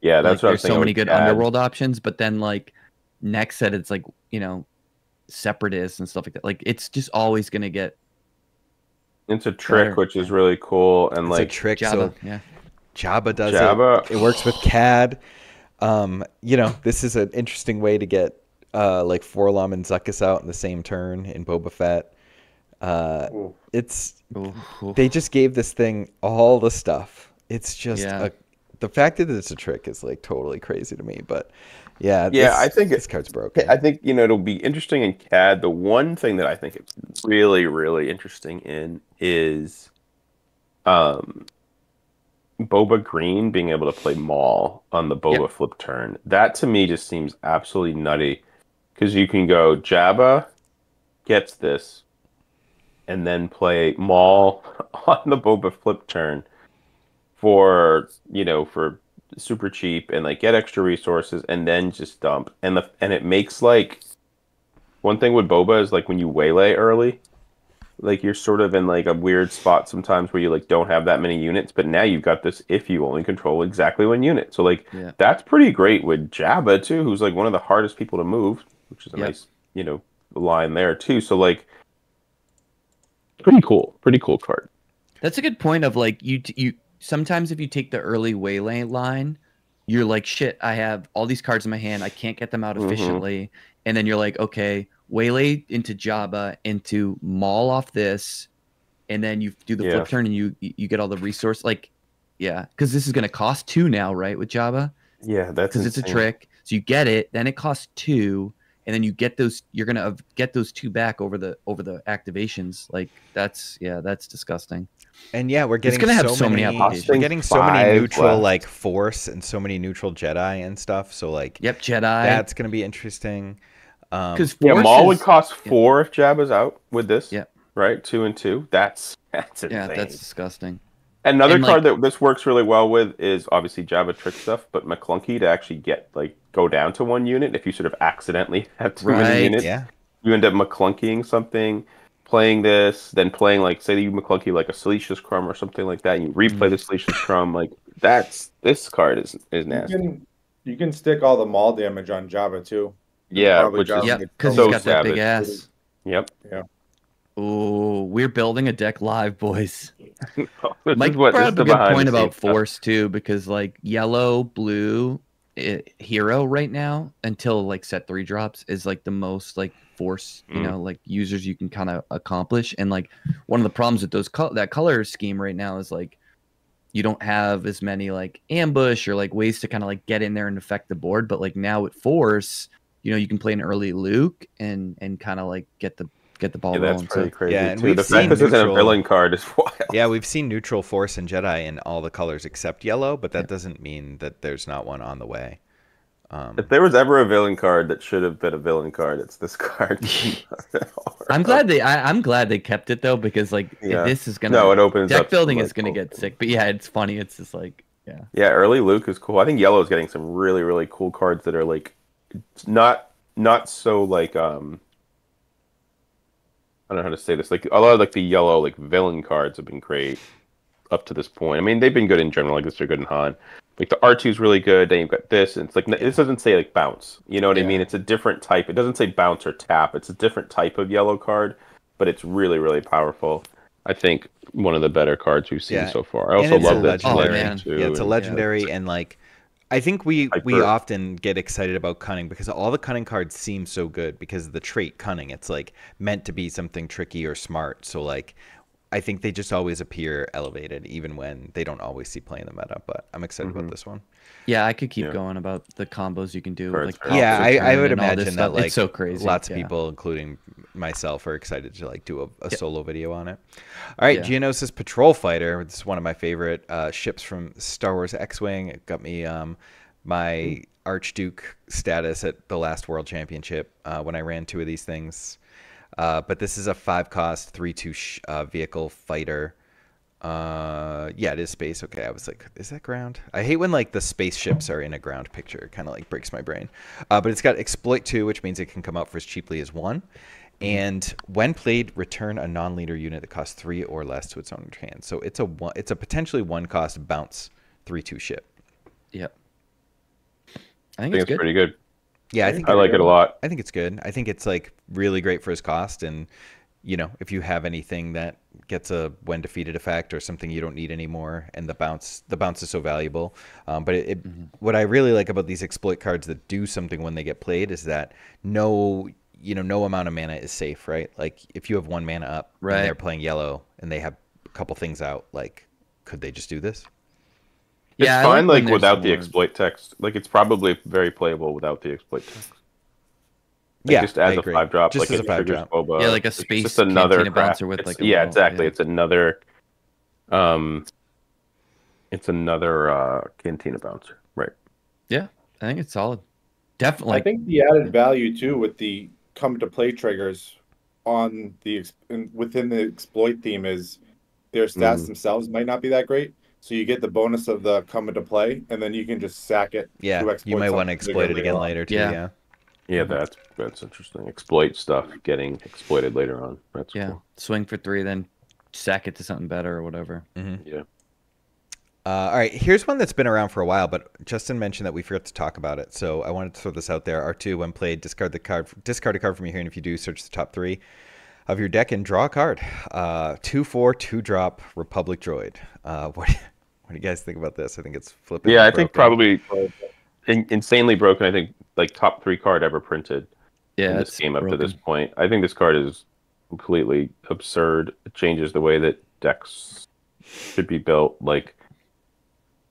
Speaker 2: Yeah, that's
Speaker 4: like,
Speaker 2: what I
Speaker 4: there's
Speaker 2: was thinking.
Speaker 4: so many
Speaker 2: with
Speaker 4: good
Speaker 2: CAD.
Speaker 4: Underworld options, but then like next set, it's like separatists and stuff like that. Like it's just always gonna get.
Speaker 2: It's a trick,
Speaker 4: better.
Speaker 2: which is really cool, and
Speaker 1: It's
Speaker 2: like
Speaker 1: a trick.
Speaker 4: Jabba,
Speaker 1: So
Speaker 4: yeah.
Speaker 1: Jabba does
Speaker 2: Jabba.
Speaker 1: it. It works with CAD. This is an interesting way to get like Forlom and Zuckus out in the same turn in Boba Fett. They just gave this thing all the stuff. It's just the fact that it's a trick is like totally crazy to me. But
Speaker 2: I think
Speaker 1: this card's broken.
Speaker 2: I think it'll be interesting in CAD. The one thing that I think it's really, really interesting in is, Boba Green being able to play Maul on the Boba flip turn. That to me just seems absolutely nutty, because you can go Jabba gets this, and then play Maul on the Boba flip turn for super cheap and like get extra resources, and then just dump. And it makes like one thing with Boba is like when you waylay early, like you're sort of in like a weird spot sometimes where you like don't have that many units, but now you've got this if you only control exactly 1 unit. So like that's pretty great with Jabba too, who's like one of the hardest people to move, which is a nice line there too. So like pretty cool card.
Speaker 4: That's a good point of like you sometimes if you take the early waylay line, you're like, shit, I have all these cards in my hand, I can't get them out efficiently. And then you're like, okay, waylay into Jabba, into Maul off this, and then you do the flip turn and you get all the resource. Like, because this is going to cost 2 now, right, with Jabba?
Speaker 2: Yeah, that's
Speaker 4: because it's a trick. So you get it, then it costs 2, and then you get those. You're gonna get those 2 back over the activations. Like that's disgusting.
Speaker 1: And we're getting
Speaker 4: gonna have so many applications.
Speaker 1: We're getting so many
Speaker 2: 5
Speaker 1: neutral
Speaker 2: left.
Speaker 1: like Force and so many neutral Jedi and stuff. So like,
Speaker 4: Jedi.
Speaker 1: That's gonna be interesting.
Speaker 4: Because
Speaker 2: Maul would cost 4 if Jabba's out with this.
Speaker 4: Yeah.
Speaker 2: Right, 2 and 2. That's insane.
Speaker 4: Yeah, that's disgusting.
Speaker 2: Another card that this works really well with is obviously Jabba trick stuff, but McClunky to actually go down to 1 unit. If you sort of accidentally have too many units, you end up McClunkying something, playing this, then playing like say you McClunky like a Salacious Crumb or something like that, and you replay the Salacious Crumb. Like this card is nasty.
Speaker 3: You can stick all the maul damage on Java too.
Speaker 2: Yeah,
Speaker 3: Probably
Speaker 2: which is
Speaker 3: Java
Speaker 4: Yep,
Speaker 3: gets
Speaker 4: because
Speaker 2: so
Speaker 4: he's got that big
Speaker 2: savage.
Speaker 4: ass.
Speaker 2: Yep.
Speaker 3: Yeah.
Speaker 4: Ooh, we're building a deck live, boys.
Speaker 2: This
Speaker 4: Mike
Speaker 2: is
Speaker 4: brought
Speaker 2: this
Speaker 4: up
Speaker 2: is
Speaker 4: a
Speaker 2: the
Speaker 4: good
Speaker 2: behind
Speaker 4: point
Speaker 2: the
Speaker 4: about
Speaker 2: scenes stuff.
Speaker 4: force too, because like yellow, blue, hero right now until like set 3 drops is like the most like force, like users you can kind of accomplish. And like one of the problems with those that color scheme right now is like you don't have as many like ambush or like ways to kind of like get in there and affect the board. But like now with force, you can play an early Luke and kind of like get the ball
Speaker 2: Yeah,
Speaker 4: rolling.
Speaker 2: that's pretty
Speaker 4: So
Speaker 2: crazy
Speaker 1: Yeah, and
Speaker 2: too.
Speaker 1: we've
Speaker 2: The fact
Speaker 1: seen
Speaker 2: this isn't a
Speaker 1: neutral-
Speaker 2: villain card is wild.
Speaker 1: Yeah, we've seen neutral, force, and Jedi in all the colors except yellow, but that
Speaker 4: Yeah.
Speaker 1: doesn't mean that there's not one on the way.
Speaker 2: If there was ever a villain card that should have been a villain card, it's this card.
Speaker 4: I'm glad they kept it though, because like
Speaker 2: Yeah.
Speaker 4: this is gonna
Speaker 2: No, it opens
Speaker 4: deck
Speaker 2: up
Speaker 4: building
Speaker 2: some,
Speaker 4: is
Speaker 2: like,
Speaker 4: gonna
Speaker 2: cool
Speaker 4: get
Speaker 2: things.
Speaker 4: sick. But yeah, it's funny. It's just like
Speaker 2: Yeah, early Luke is cool. I think yellow is getting some really, really cool cards that are like not so like I don't know how to say this. Like a lot of like the yellow like villain cards have been great up to this point. I mean, they've been good in general. Like this, they're good in Han. Like the R2 is really good. Then you've got this, and it's like this doesn't say like bounce. You know what I mean? It's a different type. It doesn't say bounce or tap. It's a different type of yellow card, but it's really, really powerful. I think one of the better cards we've seen so far. I
Speaker 1: And
Speaker 2: also
Speaker 1: it's a
Speaker 2: love that it's
Speaker 1: legendary.
Speaker 2: legend too.
Speaker 1: Yeah, it's a
Speaker 2: and-
Speaker 1: legendary, and like I think we
Speaker 2: Hyper.
Speaker 1: often get excited about cunning because all the cunning cards seem so good because of the trait cunning. It's like meant to be something tricky or smart. So like I think they just always appear elevated, even when they don't always see play in the meta. But I'm excited about this one.
Speaker 4: yeah, I could keep going about the combos you can do.
Speaker 2: Cards
Speaker 4: Like
Speaker 2: are-
Speaker 4: pops
Speaker 1: Yeah,
Speaker 4: a
Speaker 1: I
Speaker 4: turn
Speaker 1: would
Speaker 4: and all this
Speaker 1: imagine that
Speaker 4: stuff.
Speaker 1: like
Speaker 4: It's so crazy.
Speaker 1: lots of
Speaker 4: Yeah.
Speaker 1: people, including myself, are excited to like do a solo video on it. All right,
Speaker 4: Yeah.
Speaker 1: Geonosis Patrol Fighter. This is one of my favorite ships from Star Wars X-wing. It got me my Archduke status at the last World Championship when I ran 2 of these things. But this is a 5-cost 3/2 vehicle fighter. Yeah, it is space. Okay, I was like, is that ground? I hate when like the spaceships are in a ground picture. It kind of like breaks my brain. But it's got exploit 2, which means it can come out for as cheaply as 1. And when played, return a non-leader unit that costs 3 or less to its owner's hand. So it's a potentially 1-cost bounce 3/2 ship.
Speaker 4: Yep. I
Speaker 2: I
Speaker 4: think
Speaker 2: think
Speaker 4: it's
Speaker 2: it's
Speaker 4: good.
Speaker 2: pretty good.
Speaker 1: Yeah,
Speaker 2: I like it a lot.
Speaker 1: I think it's good. I think it's like really great for his cost, and if you have anything that gets a when defeated effect or something you don't need anymore, and the bounce is so valuable. But what I really like about these exploit cards that do something when they get played is that no amount of mana is safe, right? Like if you have 1 mana up and they're playing yellow and they have a couple things out, like could they just do this?
Speaker 2: It's
Speaker 4: I
Speaker 2: fine,
Speaker 4: when
Speaker 2: like
Speaker 4: there's
Speaker 2: without the
Speaker 4: more-
Speaker 2: exploit text. Like it's probably very playable without the exploit text. Like,
Speaker 1: Yeah,
Speaker 2: just as
Speaker 1: I
Speaker 2: a
Speaker 1: agree.
Speaker 2: 5-drop,
Speaker 1: Just
Speaker 2: like
Speaker 1: as
Speaker 2: it
Speaker 1: a 5
Speaker 2: triggers
Speaker 1: drop.
Speaker 2: Boba.
Speaker 4: Yeah, like a
Speaker 2: It's
Speaker 4: space
Speaker 2: just another
Speaker 4: cantina
Speaker 2: craft.
Speaker 4: bouncer with, like, a
Speaker 2: yeah,
Speaker 4: little-
Speaker 2: exactly.
Speaker 4: yeah.
Speaker 2: It's another cantina bouncer, right?
Speaker 4: Yeah, I think it's solid. Definitely.
Speaker 3: I think the added value too with the come to play triggers on within the exploit theme is their stats themselves might not be that great. So you get the bonus of the come into play, and then you can just sack it.
Speaker 1: Yeah,
Speaker 3: to exploit
Speaker 1: you might want to
Speaker 3: something
Speaker 1: exploit it
Speaker 3: bigger
Speaker 1: again
Speaker 3: on.
Speaker 1: later too.
Speaker 4: Yeah.
Speaker 2: Yeah, that's interesting. Exploit stuff getting exploited later on. That's cool.
Speaker 4: Swing for 3, then sack it to something better or whatever.
Speaker 2: Yeah.
Speaker 1: All right, here's one that's been around for a while, but Justin mentioned that we forgot to talk about it, so I wanted to throw this out there. R2, when played, discard a card from your hand. If you do, search the top 3 of your deck and draw a card. 2/4, 2-drop Republic Droid. What do you guys think about this? I think it's flipping.
Speaker 2: Yeah, I think probably insanely broken. I think like top 3 card ever printed
Speaker 4: Yeah,
Speaker 2: in this
Speaker 4: it's
Speaker 2: game up to
Speaker 4: broken.
Speaker 2: this point. I think this card is completely absurd. It changes the way that decks should be built. Like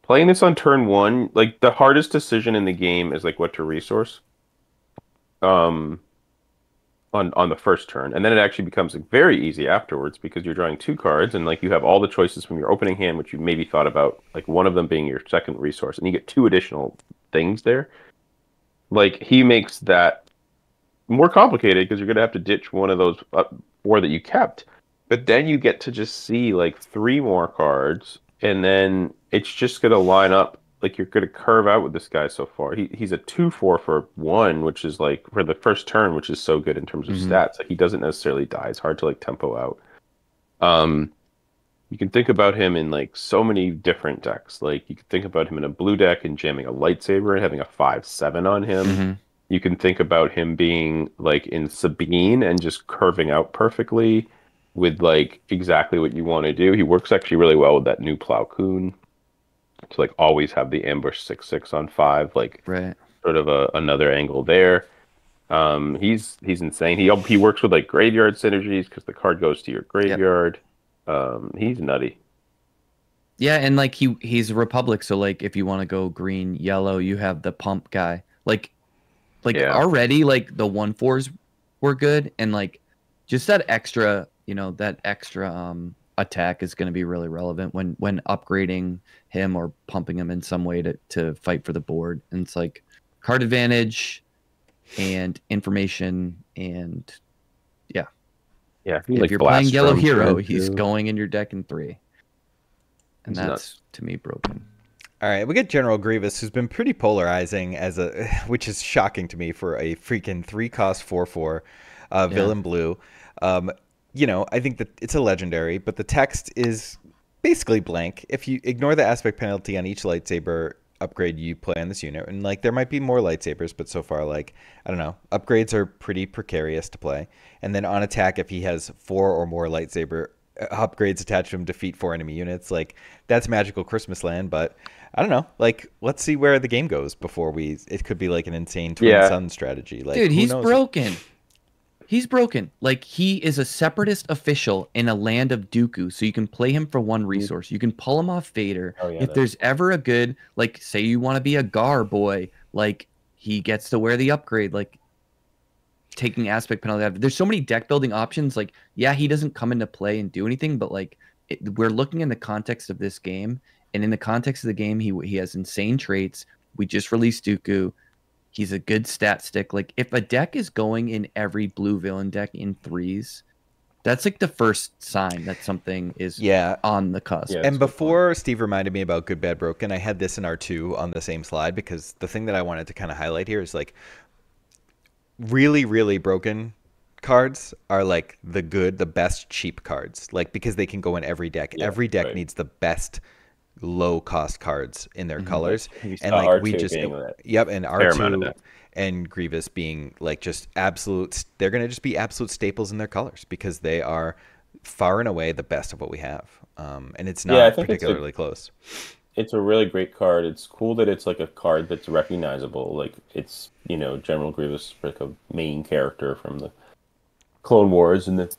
Speaker 2: playing this on turn 1, like the hardest decision in the game is like what to resource. On the first turn, and then it actually becomes like, very easy afterwards because you're drawing 2 cards and like you have all the choices from your opening hand, which you maybe thought about, like one of them being your second resource, and you get 2 additional things there. Like he makes that more complicated because you're gonna have to ditch one of those 4 that you kept, but then you get to just see like 3 more cards, and then it's just gonna line up. Like you're gonna curve out with this guy so far. He's a 2/4 for 1, which is like for the first turn, which is so good in terms of stats. Like he doesn't necessarily die. It's hard to like tempo out. You can think about him in like so many different decks. Like you can think about him in a blue deck and jamming a lightsaber and having a 5/7 on him.
Speaker 4: Mm-hmm.
Speaker 2: You can think about him being like in Sabine and just curving out perfectly with like exactly what you want to do. He works actually really well with that new Plow Koon to like always have the ambush 6/6 on 5, like
Speaker 4: Right.
Speaker 2: sort of another angle there. He's insane. He works with like graveyard synergies because the card goes to your graveyard. He's nutty.
Speaker 4: Yeah, and like he's a Republic, so like if you want to go green, yellow, you have the pump guy. Like
Speaker 2: Yeah.
Speaker 4: already like the 1/4s were good, and like just that extra, attack is going to be really relevant when upgrading him or pumping him in some way to fight for the board. And it's like card advantage and information, and
Speaker 2: Yeah,
Speaker 4: if you're playing yellow hero, he's going in your deck in 3. And
Speaker 2: He's
Speaker 4: that's
Speaker 2: nuts.
Speaker 4: to me broken.
Speaker 1: All right, we get General Grievous, who's been pretty polarizing which is shocking to me for a freaking 3-cost 4/4 villain blue. I think that it's a legendary, but the text is basically blank. If you ignore the aspect penalty on each lightsaber upgrade you play on this unit, and like there might be more lightsabers, but so far, like, I don't know, upgrades are pretty precarious to play. And then on attack, if he has 4 or more lightsaber upgrades attached to him, defeat 4 enemy units, like that's magical Christmas land. But I don't know, like let's see where the game goes before it could be like an insane twin sun strategy. Like,
Speaker 4: dude, he's
Speaker 1: knows?
Speaker 4: broken. He's broken. Like, he is a separatist official in a land of Dooku, so you can play him for 1 resource. You can pull him off Vader. If there's ever a good, like, say you want to be a Gar boy, like, he gets to wear the upgrade, like, taking aspect penalty. There's so many deck building options. Like, yeah, he doesn't come into play and do anything, but, like, we're looking in the context of this game, and in the context of the game, he has insane traits. We just released Dooku. He's a good stat stick. Like, if a deck is going in every blue villain deck in 3s, that's like the first sign that something is on the cusp.
Speaker 1: Yeah, and before Steve reminded me about Good, Bad, Broken, I had this in R2 on the same slide, because the thing that I wanted to kind of highlight here is like really, really broken cards are like the best cheap cards, like because they can go in every deck. Every deck needs the best low cost cards in their colors, and like R2 we just and R2 and Grievous being like just absolute, they're going to just be absolute staples in their colors because they are far and away the best of what we have, and it's not particularly close.
Speaker 2: It's a really great card. It's cool that it's like a card that's recognizable. Like it's, General Grievous, like a main character from the Clone Wars and the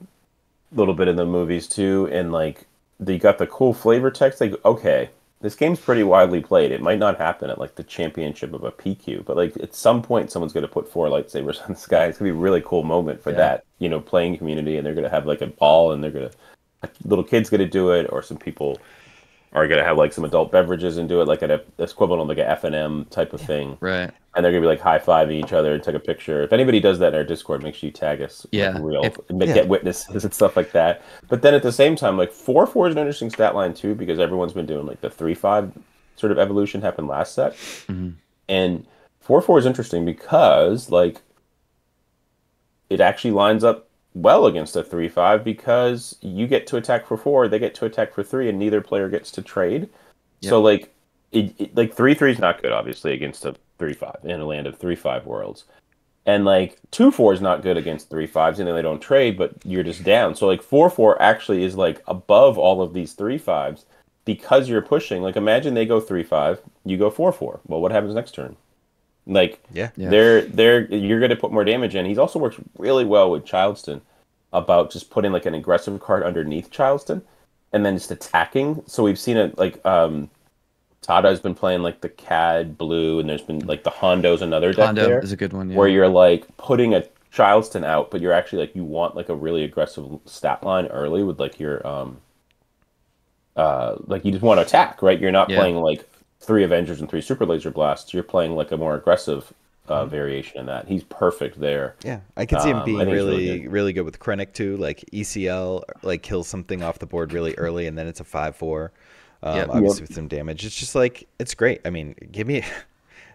Speaker 2: little bit in the movies too, and like they got the cool flavor text. Like, okay, this game's pretty widely played. It might not happen at like the championship of a PQ, but like at some point someone's going to put 4 lightsabers on the sky. It's going to be a really cool moment for that, playing community, and they're going to have like a ball, and they're going to, little kids going to do it, or some people are going to have like some adult beverages and do it like at a equivalent of like a F&M type of thing.
Speaker 4: Right.
Speaker 2: And they're going to be like high-fiving each other and take a picture. If anybody does that in our Discord, make sure you tag us. Get witnesses and stuff like that. But then at the same time, like 4/4 is an interesting stat line too, because everyone's been doing like the 3/5 sort of evolution happened last set.
Speaker 4: Mm-hmm.
Speaker 2: And 4/4 is interesting because like it actually lines up well against a 3/5 because you get to attack for 4, they get to attack for 3, and neither player gets to trade. Yep. So like like 3/3 is not good obviously against a 3/5 in a land of 3/5 worlds, and like 2/4 is not good against 3/5s, and then they don't trade, but you're just down. So like 4/4 actually is like above all of these 3/5s because you're pushing. Like imagine they go 3/5, you go 4/4. Well, what happens next turn? Like you're going to put more damage in. He's also works really well with Childston about just putting like an aggressive card underneath Childston and then just attacking. So we've seen it like Tada's been playing like the CAD blue, and there's been like the Hondo's another deck
Speaker 4: Hondo
Speaker 2: there
Speaker 4: is a good one,
Speaker 2: where you're like putting a Childston out, but you're actually like you want like a really aggressive stat line early with like your like you just want to attack, right? You're not playing like 3 Avengers and 3 Super Laser Blasts. You're playing like a more aggressive variation in that. He's perfect there.
Speaker 1: Yeah, I could see him being really good with Krennic too. Like ECL, like kills something off the board really early, and then it's a 5/4. Obviously with some damage. It's just like it's great. I mean, give me,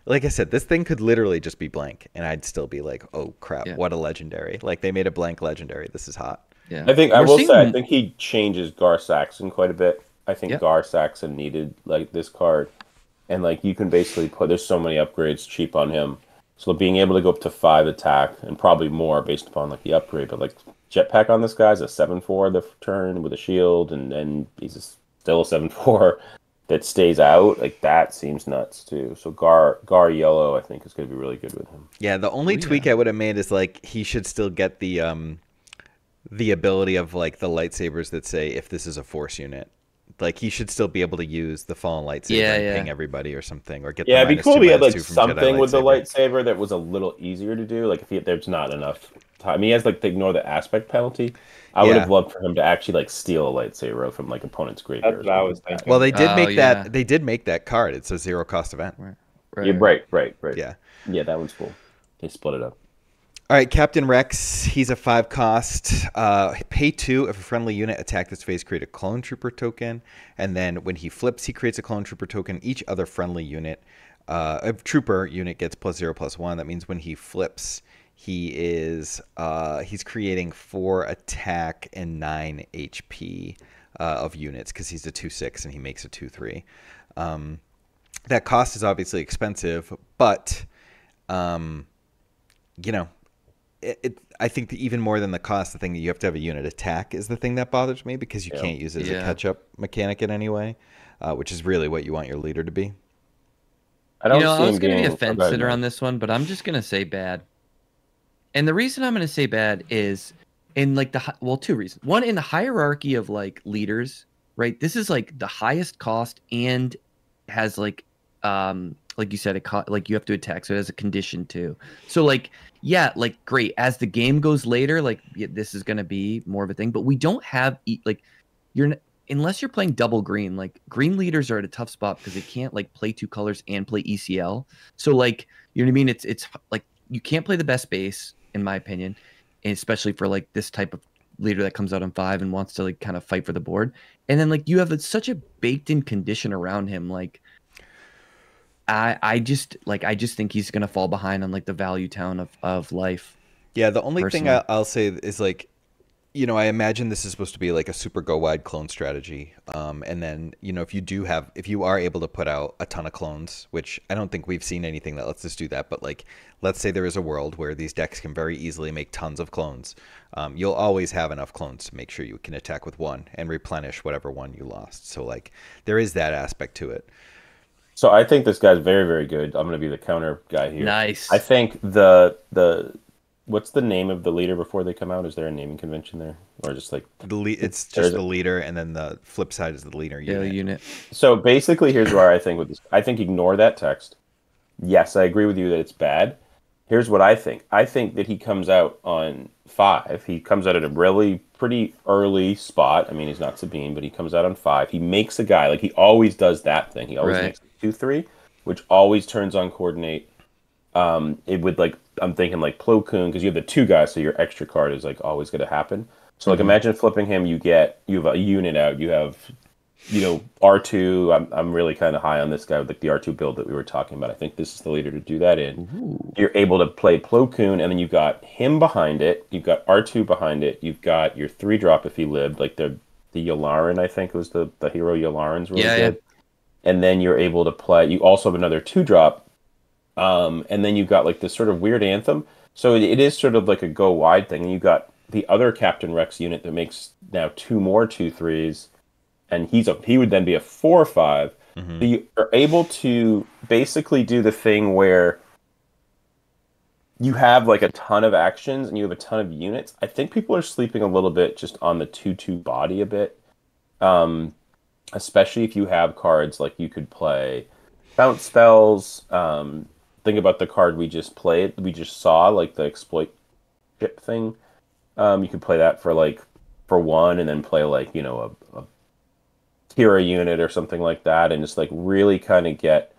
Speaker 1: like I said, this thing could literally just be blank, and I'd still be like, oh crap, what a legendary! Like they made a blank legendary. This is hot.
Speaker 4: Yeah.
Speaker 2: I think I
Speaker 4: We're
Speaker 2: will say I
Speaker 4: seeing-
Speaker 2: think he changes Gar Saxon quite a bit. I think
Speaker 4: Yeah.
Speaker 2: Gar Saxon needed like this card, and like you can basically put there's so many upgrades cheap on him. So being able to go up to 5 attack and probably more based upon like the upgrade, but like jetpack on this guy's a 7/4 the turn with a shield, and then he's still a 7/4 that stays out. Like that seems nuts too. So Gar yellow I think is going to be really good with him.
Speaker 1: Yeah, the only tweak I would have made is like he should still get the ability of like the lightsabers that say if this is a force unit. Like he should still be able to use the fallen lightsaber and ping everybody or something, or get
Speaker 2: yeah.
Speaker 1: the
Speaker 2: It'd be cool if he had like
Speaker 1: -2/-2 from
Speaker 2: something
Speaker 1: Jedi
Speaker 2: with the
Speaker 1: lightsaber.
Speaker 2: lightsaber that was a little easier to do. Like if there's not enough time, he has like to ignore the aspect penalty. I would have loved for him to actually like steal a lightsaber from like opponent's graveyard.
Speaker 3: That's what I was thinking.
Speaker 1: Well, they did
Speaker 4: Oh,
Speaker 1: make
Speaker 4: yeah.
Speaker 1: that. They did make that card. It's a 0 cost event.
Speaker 2: Yeah, right.
Speaker 1: Yeah.
Speaker 2: Yeah, that one's cool. They split it up.
Speaker 1: All right, Captain Rex. He's a 5 cost. Pay 2 if a friendly unit attacked this phase, create a clone trooper token, and then when he flips, he creates a clone trooper token. Each other friendly unit, a trooper unit gets +0/+1. That means when he flips, he's creating 4 attack and 9 HP of units because he's a 2/6 and he makes a 2/3. That cost is obviously expensive, but you know. I think that even more than the cost, the thing that you have to have a unit attack is the thing that bothers me because you can't use it as a catch-up mechanic in any way, which is really what you want your leader to be.
Speaker 2: I don't.
Speaker 4: I was going to be a fence sitter on this one, but I'm just going to say bad. And the reason I'm going to say bad is in like two reasons. One, in the hierarchy of like leaders, right? This is like the highest cost and has like you said, like you have to attack, so it has a condition too. So like, yeah, like great. As the game goes later, like this is gonna be more of a thing. But we don't have unless you're playing double green. Like green leaders are at a tough spot because they can't like play 2 colors and play ECL. So like, you know what I mean? It's like you can't play the best base in my opinion, and especially for like this type of leader that comes out on 5 and wants to like kind of fight for the board. And then like you have such a baked in condition around him, like. I just think he's gonna fall behind on like the value town of life. Yeah,
Speaker 1: the only thing I'll say is like, you know, I imagine this is supposed to be like a super go wide clone strategy. And then, you know, if you are able to put out a ton of clones, which I don't think we've seen anything that lets us do that, but like, let's say there is a world where these decks can very easily make tons of clones. You'll always have enough clones to make sure you can attack with 1 and replenish whatever 1 you lost. So like, there is that aspect to it.
Speaker 2: So I think this guy's very, very good. I'm going to be the counter guy here.
Speaker 4: Nice.
Speaker 2: I think the what's the name of the leader before they come out? Is there a naming convention there, or just like
Speaker 1: it's just the leader, and then the flip side is the leader unit.
Speaker 2: So basically, here's where I think with this. I think ignore that text. Yes, I agree with you that it's bad. Here's what I think. I think that he comes out on 5. He comes out at a really pretty early spot. I mean, he's not Sabine, but he comes out on 5. He makes a guy. Like, he always does that thing. He always makes a 2/3, which always turns on coordinate. It would, like, I'm thinking, like, Plo Koon, because you have the 2 guys, so your extra card is, like, always going to happen. So, like, imagine flipping him. You have a unit out. You have, you know, R2. I'm really kind of high on this guy with like the R2 build that we were talking about. I think this is the leader to do that in. Ooh. You're able to play Plo Koon, and then you've got him behind it. You've got R2 behind it. You've got your 3-drop if he lived, like the Yularen, I think was the hero Yularen's really good. Yeah. And then you're able to play. You also have another 2-drop, and then you've got like this sort of weird anthem. So it is sort of like a go wide thing. And you've got the other Captain Rex unit that makes now 2 more 2/3s. And he would then be a 4/5. Mm-hmm. So you are able to basically do the thing where you have like a ton of actions and you have a ton of units. I think people are sleeping a little bit just on the 2/2 body a bit. Especially if you have cards like you could play bounce spells. Think about the card we just saw, like the exploit ship thing. You could play that for 1 and then play like, you know, a Kira unit or something like that, and just like really kind of get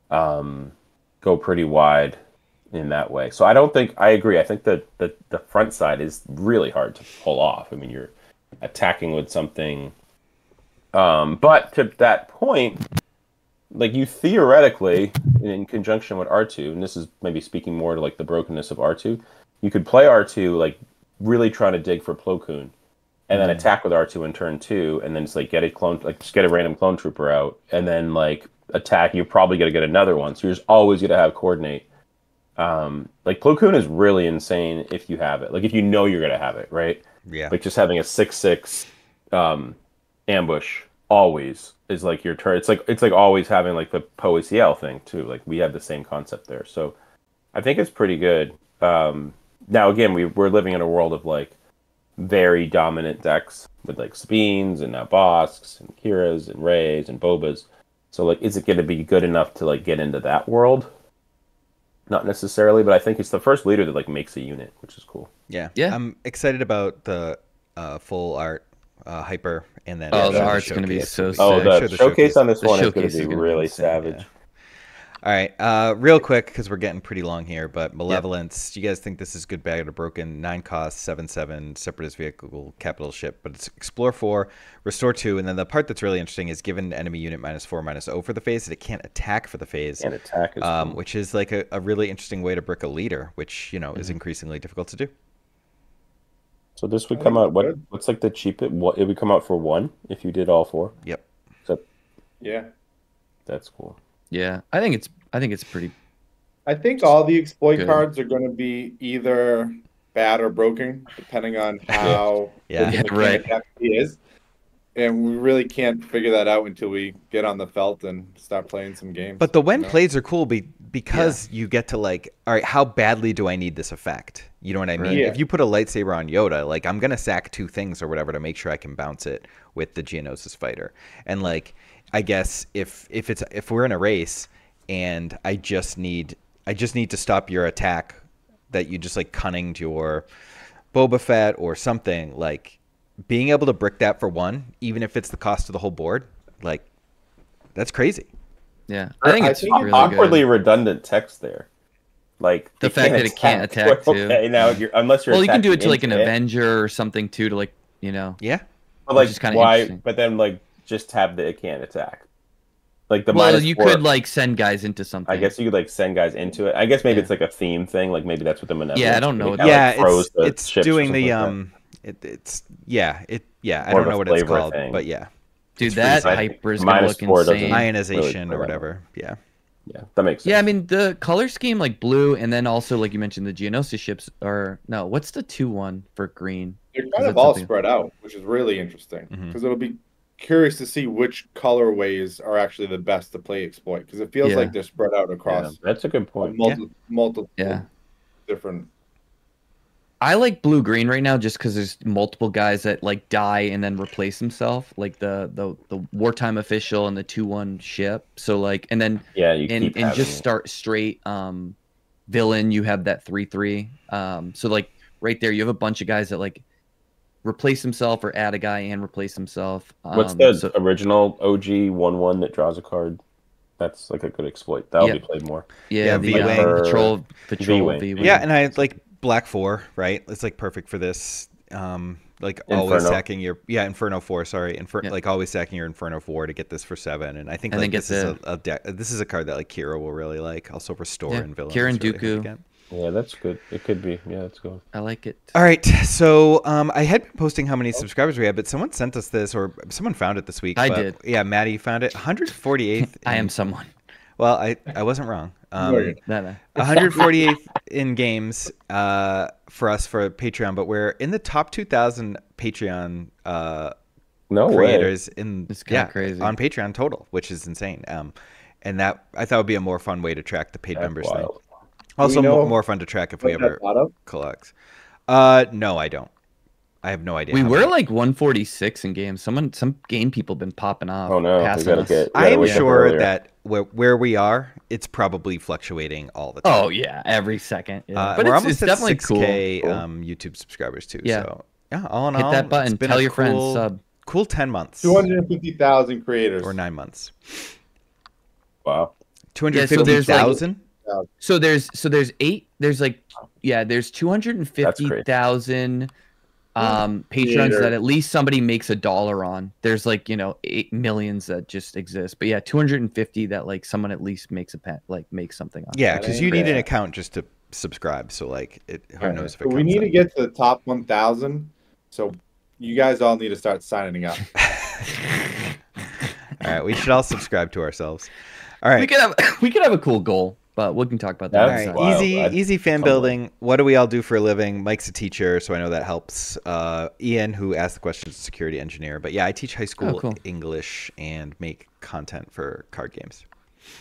Speaker 2: go pretty wide in that way. So I agree. I think that the front side is really hard to pull off. I mean, you're attacking with something, but to that point, like you theoretically, in conjunction with R2, and this is maybe speaking more to like the brokenness of R2, you could play R2 like really trying to dig for Plo Koon, and then attack with R2 in turn 2, and then just like get a clone, like just get a random clone trooper out, and then like attack. You're probably gonna get another one, so you're just always gonna have coordinate. Like Plo Koon is really insane if you have it. Like if you know you're gonna have it, right?
Speaker 1: Yeah.
Speaker 2: Like just having a 6/6 ambush always is like your turn. It's like always having like the Poe ACL thing too. Like we have the same concept there. So I think it's pretty good. Now again, we're living in a world of like very dominant decks with like Sabines and now Bosks and Kiras and Rays and Bobas. So like, is it going to be good enough to like get into that world? Not necessarily, but I think it's the first leader that like makes a unit, which is cool.
Speaker 1: Yeah.
Speaker 4: Yeah.
Speaker 1: I'm excited about the full art hyper, and then
Speaker 4: Oh, the
Speaker 1: show
Speaker 4: art's going to be
Speaker 1: showcase.
Speaker 4: so sick.
Speaker 2: Oh,
Speaker 1: Sure,
Speaker 2: the
Speaker 1: the
Speaker 2: showcase on this
Speaker 4: The
Speaker 2: one is going
Speaker 4: showcase
Speaker 2: to
Speaker 4: is
Speaker 2: be
Speaker 4: gonna be
Speaker 2: really
Speaker 4: insane,
Speaker 2: savage.
Speaker 1: Yeah. All right, real quick because we're getting pretty long here, but Malevolence. Do you guys think this is good, bad, or broken? 9 cost, 7/7, separatist vehicle, capital ship, but it's explore 4, restore 2, and then the part that's really interesting is given enemy unit -4/-0 for the phase that it can't attack for the phase,
Speaker 2: And attack is cool.
Speaker 1: which is like a really interesting way to brick a leader, which is increasingly difficult to do.
Speaker 2: So this would
Speaker 3: I
Speaker 2: come
Speaker 3: think
Speaker 2: out.
Speaker 3: it's
Speaker 2: What?
Speaker 3: good.
Speaker 2: What's like the cheapest? What it would come out for 1 if you did all 4.
Speaker 1: Yep.
Speaker 2: So
Speaker 3: Yeah.
Speaker 2: that's cool.
Speaker 4: Yeah, I think it's pretty.
Speaker 3: I think all the exploit
Speaker 4: Good.
Speaker 3: cards are going to be either bad or broken, depending on how
Speaker 1: Yeah.
Speaker 3: the
Speaker 4: Right.
Speaker 3: mechanic actually is. And we really can't figure that out until we get on the felt and start playing some games.
Speaker 1: But the when
Speaker 3: you know?
Speaker 1: plays are cool because you get to like, all right, how badly do I need this effect? You know what I mean?
Speaker 4: Right.
Speaker 3: Yeah.
Speaker 1: If you put a lightsaber on Yoda, like I'm gonna sack 2 things or whatever to make sure I can bounce it with the Geonosis fighter. And like, I guess if we're in a race and I just need to stop your attack that you just like cunninged your Boba Fett or something, like being able to brick that for 1, even if it's the cost of the whole board, like that's crazy.
Speaker 4: Yeah, I think it's really
Speaker 2: awkwardly
Speaker 4: good.
Speaker 2: redundant text there. Like
Speaker 4: The
Speaker 2: it
Speaker 4: fact that it can't attack, too.
Speaker 2: Okay, now unless you're
Speaker 4: Well, you can do it to
Speaker 2: attacking
Speaker 4: like an
Speaker 2: into it.
Speaker 4: Avenger or something too, to like
Speaker 1: Yeah.
Speaker 2: But
Speaker 4: which
Speaker 2: like
Speaker 4: is kinda
Speaker 2: why?
Speaker 4: interesting.
Speaker 2: But then like just have the it can't attack. Like the
Speaker 4: Well,
Speaker 2: -4,
Speaker 4: you could like send guys into something.
Speaker 2: I guess you could like send guys into it. I guess maybe
Speaker 4: Yeah.
Speaker 2: it's like a theme thing. Like maybe that's what the Malevolence.
Speaker 4: Yeah, I don't know.
Speaker 2: kinda, like,
Speaker 1: Yeah,
Speaker 2: froze the
Speaker 1: it's
Speaker 2: ships or
Speaker 1: doing
Speaker 2: something
Speaker 1: the
Speaker 2: like that.
Speaker 1: I
Speaker 2: More
Speaker 1: don't
Speaker 2: of a
Speaker 1: know what it's
Speaker 2: flavor
Speaker 1: called,
Speaker 2: thing.
Speaker 1: but yeah,
Speaker 4: dude,
Speaker 1: it's
Speaker 4: that
Speaker 1: pretty
Speaker 4: hyper is gonna look
Speaker 2: -4 doesn't-
Speaker 4: insane.
Speaker 1: ionization
Speaker 2: Really
Speaker 1: or whatever. Yeah.
Speaker 2: Yeah, that makes sense.
Speaker 4: Yeah, I mean the color scheme like blue, and then also like you mentioned the Geonosis ships are no. What's the 2/1 for green?
Speaker 3: They're
Speaker 4: Is
Speaker 3: kind
Speaker 4: it
Speaker 3: of all
Speaker 4: something-
Speaker 3: spread out, which is really interesting
Speaker 1: Mhm.
Speaker 3: because it'll be curious to see which colorways are actually the best to play exploit because it feels
Speaker 4: Yeah.
Speaker 3: like they're spread out
Speaker 2: Yeah,
Speaker 3: across
Speaker 2: that's a good point.
Speaker 3: multiple
Speaker 4: Yeah.
Speaker 3: different.
Speaker 4: I like blue green right now just because there's multiple guys that like die and then replace himself, like the wartime official and the 2/1 ship. So like, and then
Speaker 2: Yeah, you
Speaker 4: and
Speaker 2: keep
Speaker 4: and
Speaker 2: having
Speaker 4: just
Speaker 2: it.
Speaker 4: start straight villain. You have that 3/3. So like right there, you have a bunch of guys that like replace himself or add a guy and replace himself.
Speaker 2: What's the
Speaker 4: so-
Speaker 2: original OG 1/1 that draws a card? That's like a good exploit. That'll
Speaker 4: Yeah.
Speaker 2: be played more.
Speaker 1: Yeah,
Speaker 4: the
Speaker 1: V-Wing.
Speaker 4: patrol
Speaker 2: V-Wing.
Speaker 4: V-Wing.
Speaker 1: Yeah, and I like Black 4, right? It's like perfect for this. Like always
Speaker 2: Inferno.
Speaker 1: sacking your Inferno 4, sorry.
Speaker 4: Yeah.
Speaker 1: Like always sacking your Inferno 4 to get this for 7. And I think
Speaker 4: And
Speaker 1: like
Speaker 4: then
Speaker 1: this
Speaker 4: get
Speaker 1: is a deck. This is a card that like Kira will really like. Also restore
Speaker 4: Yeah,
Speaker 1: and villain.
Speaker 4: Kira and
Speaker 1: is really hard to
Speaker 4: Dooku.
Speaker 1: get.
Speaker 2: Yeah, that's good. It could be. Yeah, that's good.
Speaker 4: I like it.
Speaker 1: All right, so I had been posting how many subscribers we had, but someone sent us this, or someone found it this week.
Speaker 4: I
Speaker 1: but-
Speaker 4: did.
Speaker 1: Yeah, Maddie found it. 148th.
Speaker 4: I am someone.
Speaker 1: Well, I wasn't wrong.
Speaker 3: No.
Speaker 1: 148th in games for us for Patreon, but we're in the top 2,000 Patreon
Speaker 2: No way.
Speaker 1: creators in
Speaker 4: It's kinda crazy.
Speaker 1: on Patreon total, which is insane. And that I thought would be a more fun way to track the paid
Speaker 2: That's
Speaker 1: members thing.
Speaker 2: wild.
Speaker 1: Also,
Speaker 3: Do we know
Speaker 1: more fun to track if we
Speaker 3: What
Speaker 1: ever
Speaker 3: that thought of?
Speaker 1: collect. No, I don't. I have no idea.
Speaker 4: We
Speaker 1: how
Speaker 4: were
Speaker 1: many.
Speaker 4: like 146 in games. Some game people been popping off.
Speaker 2: Oh no, we
Speaker 4: passing
Speaker 2: gotta
Speaker 4: us.
Speaker 2: get.
Speaker 1: I am
Speaker 2: wake up
Speaker 1: sure
Speaker 2: earlier.
Speaker 1: that where we are, it's probably fluctuating all the time.
Speaker 4: Oh yeah, every second. Yeah.
Speaker 1: But we're almost
Speaker 4: it's
Speaker 1: at
Speaker 4: definitely
Speaker 1: 6K
Speaker 4: cool.
Speaker 1: YouTube subscribers too.
Speaker 4: Yeah.
Speaker 1: So yeah, all in
Speaker 4: Hit
Speaker 1: all,
Speaker 4: that button.
Speaker 1: it's been
Speaker 4: Tell
Speaker 1: a
Speaker 4: your friends.
Speaker 1: cool-
Speaker 4: Sub.
Speaker 1: Cool 10 months
Speaker 3: 250,000 creators.
Speaker 1: or 9 months.
Speaker 2: Wow.
Speaker 1: 250,000.
Speaker 4: So there's 250,000 patrons
Speaker 3: Creator.
Speaker 4: that at least somebody makes $1 on. There's like 8 millions that just exist, but 250 that like someone at least makes makes something on.
Speaker 1: Yeah,
Speaker 3: That
Speaker 1: because
Speaker 3: ain't
Speaker 1: you need an
Speaker 3: bad.
Speaker 1: account just to subscribe. So like, who
Speaker 2: Alright.
Speaker 1: knows if it
Speaker 3: We
Speaker 1: comes
Speaker 3: need
Speaker 1: up.
Speaker 3: to get to the top 1,000. So you guys all need to start signing up.
Speaker 1: All right, we should all subscribe to ourselves. All right.
Speaker 4: We could have a cool goal, but we can talk about that.
Speaker 1: All
Speaker 2: That's
Speaker 1: right,
Speaker 4: next time.
Speaker 2: wild.
Speaker 1: easy fan
Speaker 2: Humbling.
Speaker 1: building. What do we all do for a living? Mike's a teacher, so I know that helps. Ian, who asked the question, is a security engineer. But yeah, I teach high school
Speaker 4: cool.
Speaker 1: English and make content for card games.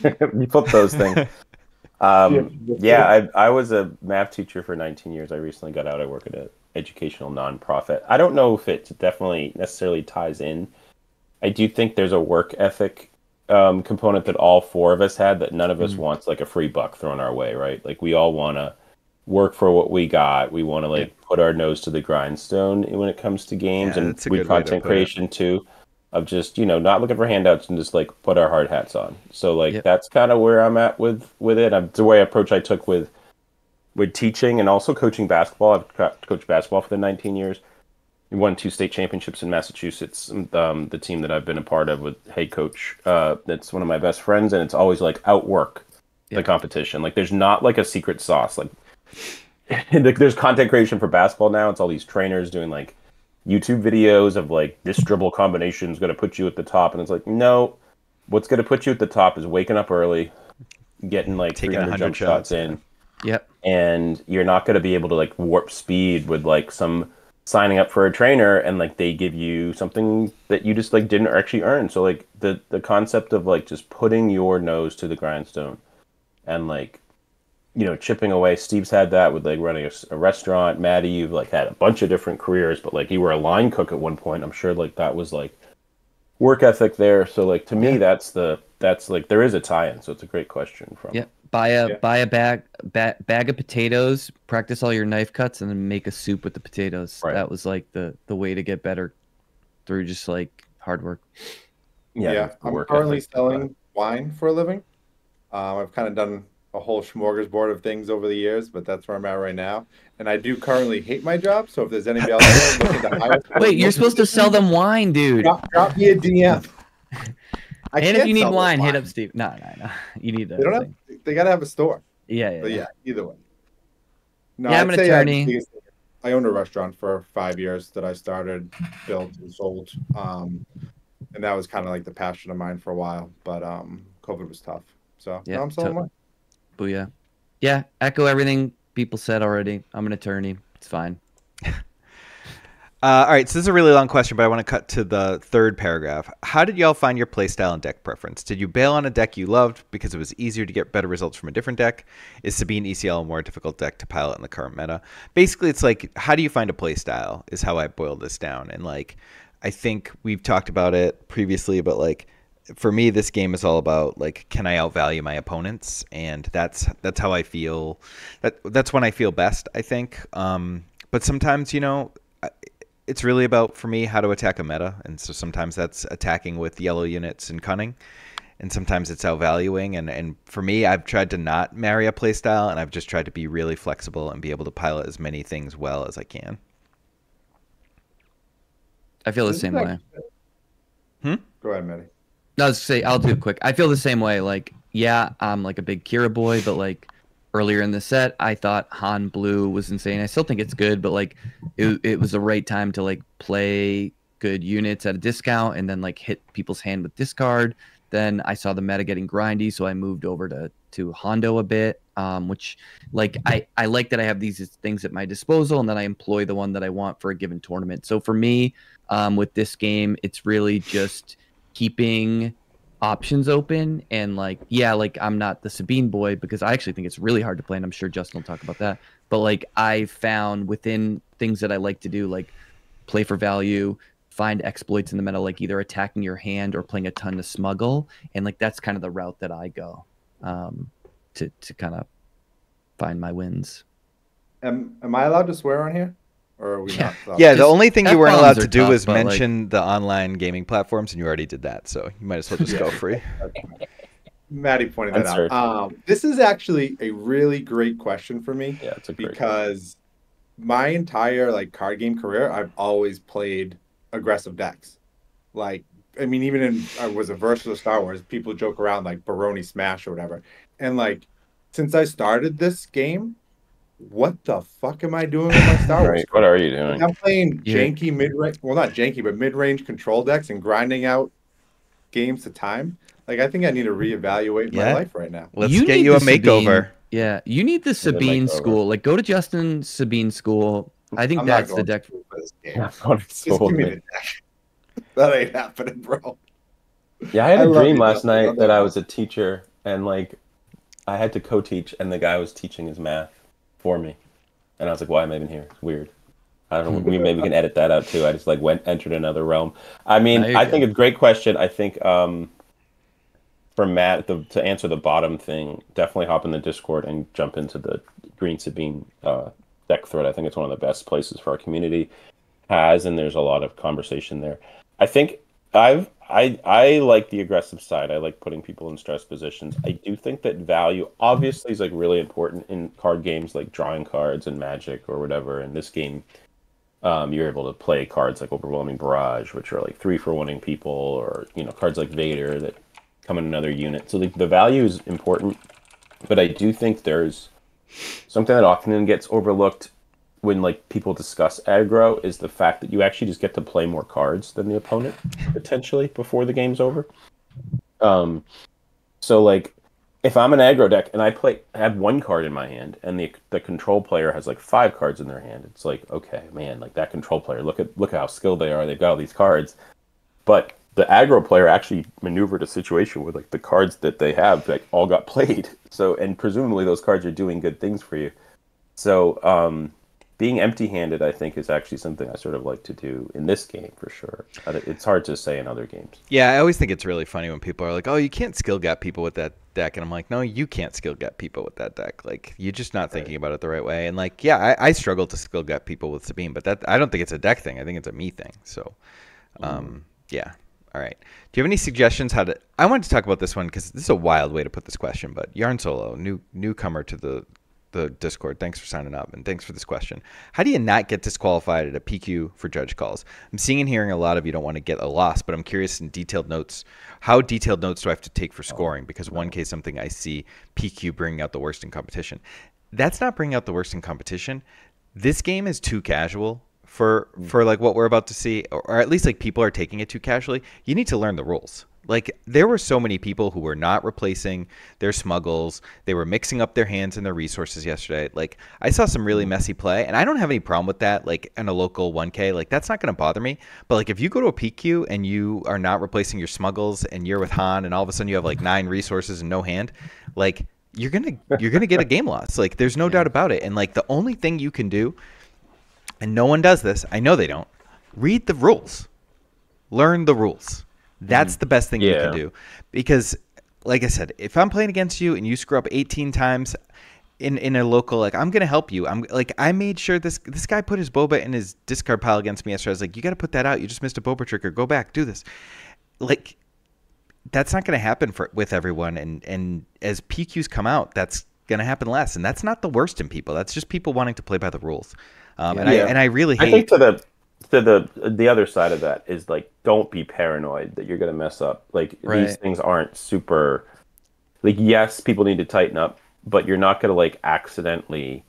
Speaker 2: You flip those things. I was a math teacher for 19 years. I recently got out. I work at an educational nonprofit. I don't know if it definitely necessarily ties in. I do think there's a work ethic component that all four of us had that none of us wants like a free buck thrown our way, right? Like we all want to work for what we got. We want to like put our nose to the grindstone when it comes to games,
Speaker 1: Yeah,
Speaker 2: and
Speaker 1: that's a
Speaker 2: we
Speaker 1: good way to
Speaker 2: content
Speaker 1: put it.
Speaker 2: creation too, of just not looking for handouts and just like put our hard hats on. So like that's kind of where I'm at with it. The way approach I took with teaching and also coaching basketball. I've coached basketball for the 19 years. We won 2 state championships in Massachusetts. The team that I've been a part of with head coach, that's one of my best friends, and it's always like outwork the competition. Like there's not like a secret sauce. Like there's content creation for basketball now. It's all these trainers doing like YouTube videos of like this dribble combination is going to put you at the top, and it's like no, what's going to put you at the top is waking up early, getting like
Speaker 1: Taking
Speaker 2: 300 jump shots in.
Speaker 4: Yep.
Speaker 2: And you're not going to be able to like warp speed with like some signing up for a trainer and like they give you something that you just like didn't actually earn. So like the concept of like just putting your nose to the grindstone and like chipping away. Steve's had that with like running a restaurant. Maddie, you've like had a bunch of different careers, but like you were a line cook at one point. I'm sure like that was like work ethic there. So like to me that's like there is a tie-in. So it's a great question from
Speaker 4: Buy a bag of potatoes, practice all your knife cuts, and then make a soup with the potatoes.
Speaker 2: Right.
Speaker 4: That was like the way to get better through just like hard work.
Speaker 3: Yeah, I'm
Speaker 2: work
Speaker 3: currently
Speaker 2: ethic.
Speaker 3: selling wine for a living. I've kind of done a whole smorgasbord of things over the years, but that's where I'm at right now. And I do currently hate my job, so if there's anybody else there looking to hire,
Speaker 4: Wait, you're supposed to sell them wine, dude.
Speaker 3: drop me a DM.
Speaker 4: And if you need wine, hit up Steve. No. You need
Speaker 3: They don't have. They gotta have a store.
Speaker 4: Yeah.
Speaker 3: But yeah, either way. No,
Speaker 4: Yeah, I'm
Speaker 3: I'd
Speaker 4: an
Speaker 3: say
Speaker 4: attorney.
Speaker 3: I owned a restaurant for 5 years that I started, built, and sold. And that was kind of like the passion of mine for a while. But COVID was tough. So now I'm selling wine.
Speaker 4: Booyah. Yeah, echo everything people said already. I'm an attorney. It's fine.
Speaker 1: All right, so this is a really long question, but I want to cut to the third paragraph. How did y'all find your playstyle and deck preference? Did you bail on a deck you loved because it was easier to get better results from a different deck? Is Sabine ECL a more difficult deck to pilot in the current meta? Basically, it's like, how do you find a playstyle is how I boiled this down. And like, I think we've talked about it previously, but like, for me, this game is all about like, can I outvalue my opponents? And that's how I feel. That's when I feel best, I think. But sometimes, it's really about, for me, how to attack a meta. And so sometimes that's attacking with yellow units and cunning. And sometimes it's outvaluing. And for me, I've tried to not marry a playstyle, and I've just tried to be really flexible and be able to pilot as many things well as I can.
Speaker 4: I feel the same way.
Speaker 3: Go ahead, Maddie.
Speaker 4: No, I was say I'll do it quick. I feel the same way. Like, yeah, I'm like a big Kira boy, but like earlier in the set, I thought Han Blue was insane. I still think it's good, but like it was the right time to like play good units at a discount and then like hit people's hand with discard. Then I saw the meta getting grindy, so I moved over to Hondo a bit, which like I like that I have these things at my disposal and then I employ the one that I want for a given tournament. So for me, with this game, it's really just keeping options open and like I'm not the Sabine boy because I actually think it's really hard to play, and I'm sure Justin will talk about that, but like I found within things that I like to do, like play for value, find exploits in the meta, like either attacking your hand or playing a ton to smuggle, and like that's kind of the route that I go to kind of find my wins.
Speaker 3: Am I allowed to swear on here? Or are we not?
Speaker 1: Yeah, the only thing you weren't allowed to do
Speaker 4: tough,
Speaker 1: was
Speaker 4: but,
Speaker 1: mention the online gaming platforms, and you already did that, so you might as well just go free.
Speaker 3: Maddie pointed that out. This is actually a really great question for me.
Speaker 2: Yeah, it's a great
Speaker 3: because my entire like card game career, I've always played aggressive decks. Like, I mean, even I was a versatile Star Wars, people joke around like Baroni Smash or whatever. And like, since I started this game, what the fuck am I doing with my Star Wars?
Speaker 2: Right. What are you
Speaker 3: Like,
Speaker 2: doing?
Speaker 3: I'm playing
Speaker 4: Yeah.
Speaker 3: janky mid-range, well, not janky, but mid-range control decks and grinding out games to time. Like, I think I need to reevaluate my
Speaker 1: Yeah.
Speaker 3: life right now.
Speaker 1: Let's
Speaker 4: You
Speaker 1: get
Speaker 4: need
Speaker 1: you a
Speaker 4: the Sabine-
Speaker 1: makeover.
Speaker 4: Yeah, you need the Sabine
Speaker 2: makeover.
Speaker 4: school. Like, go to Justin Sabine school. I think
Speaker 3: I'm not
Speaker 4: that's the
Speaker 3: going
Speaker 4: deck.
Speaker 3: to for this game.
Speaker 2: Yeah, what
Speaker 3: Just
Speaker 2: it's
Speaker 3: give me the deck. That ain't happening, bro.
Speaker 2: Yeah, I had
Speaker 3: I
Speaker 2: a
Speaker 3: love
Speaker 2: dream
Speaker 3: you,
Speaker 2: last
Speaker 3: Justin.
Speaker 2: night
Speaker 3: I'm
Speaker 2: that
Speaker 3: not-
Speaker 2: I was a teacher and like I had to co-teach and the guy was teaching his math for me. And I was like, why am I even here? It's weird. I don't know. Maybe we can edit that out too. I just like entered another realm. I mean,
Speaker 4: No, you're
Speaker 2: I
Speaker 4: good.
Speaker 2: think it's a great question. I think for Matt to answer the bottom thing, definitely hop in the Discord and jump into the Green Sabine deck thread. I think it's one of the best places for our community and there's a lot of conversation there. I think I like the aggressive side. I like putting people in stress positions. I do think that value obviously is like really important in card games like drawing cards and Magic or whatever. In this game, you're able to play cards like Overwhelming Barrage, which are like 3-for-1ing people, or cards like Vader that come in another unit. So the value is important, but I do think there's something that often gets overlooked when like people discuss aggro is the fact that you actually just get to play more cards than the opponent potentially before the game's over. So like if I'm an aggro deck and I have one card in my hand and the control player has like 5 cards in their hand, it's like, okay, man, like that control player, look at how skilled they are. They've got all these cards. But the aggro player actually maneuvered a situation where like the cards that they have like all got played. So, and presumably those cards are doing good things for you. So, being empty-handed, I think, is actually something I sort of like to do in this game for sure. It's hard to say in other games.
Speaker 1: Yeah, I always think it's really funny when people are like, "Oh, you can't skill gap people with that deck," and I'm like, "No, you can't skill gap people with that deck. Like, you're just not thinking about it the right way." And like, yeah, I struggle to skill gap people with Sabine, but I don't think it's a deck thing. I think it's a me thing. So, yeah. All right. Do you have any suggestions how to? I wanted to talk about this one because this is a wild way to put this question, but Yarn Solo, newcomer to the Discord. Thanks for signing up and thanks for this question. How do you not get disqualified at a PQ for judge calls? I'm seeing and hearing a lot of you don't want to get a loss, but I'm curious in detailed notes. How detailed notes do I have to take for scoring? Because 1K is something I see PQ bringing out the worst in competition. That's not bringing out the worst in competition. This game is too casual for like what we're about to see, or at least like people are taking it too casually. You need to learn the rules. Like, there were so many people who were not replacing their smuggles. They were mixing up their hands and their resources yesterday. Like, I saw some really messy play, and I don't have any problem with that, like, in a local 1K. Like, that's not going to bother me. But, like, if you go to a PQ and you are not replacing your smuggles and you're with Han and all of a sudden you have, like, 9 resources and no hand, like, you're gonna get a game loss. Like, there's no doubt about it. And, like, the only thing you can do, and no one does this, I know they don't, read the rules. Learn the rules. That's the best thing you can do. Because, like I said, if I'm playing against you and you screw up 18 times in a local, like, I'm going to help you. I made sure this guy put his Boba in his discard pile against me yesterday. I was like, you got to put that out. You just missed a Boba trigger. Go back. Do this. Like, that's not going to happen with everyone. And as PQs come out, that's going to happen less. And that's not the worst in people. That's just people wanting to play by the rules. And I really hate...
Speaker 2: I think to the other side of that is like, don't be paranoid that you're going to mess up. Like, these things aren't super, like, yes, people need to tighten up, but you're not going to like accidentally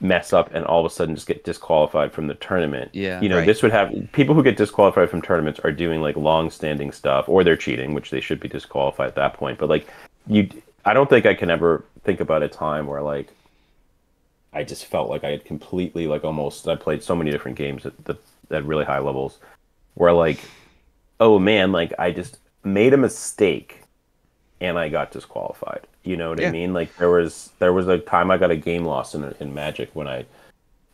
Speaker 2: mess up and all of a sudden just get disqualified from the tournament.
Speaker 4: Yeah.
Speaker 2: This would have people who get disqualified from tournaments are doing like long standing stuff, or they're cheating, which they should be disqualified at that point. But like, I don't think I can ever think about a time where like I just felt like I had completely, like, almost, I played so many different games at really high levels where, like, oh man, like, I just made a mistake and I got disqualified. You know what I mean? Like, there was a time I got a game loss in Magic when I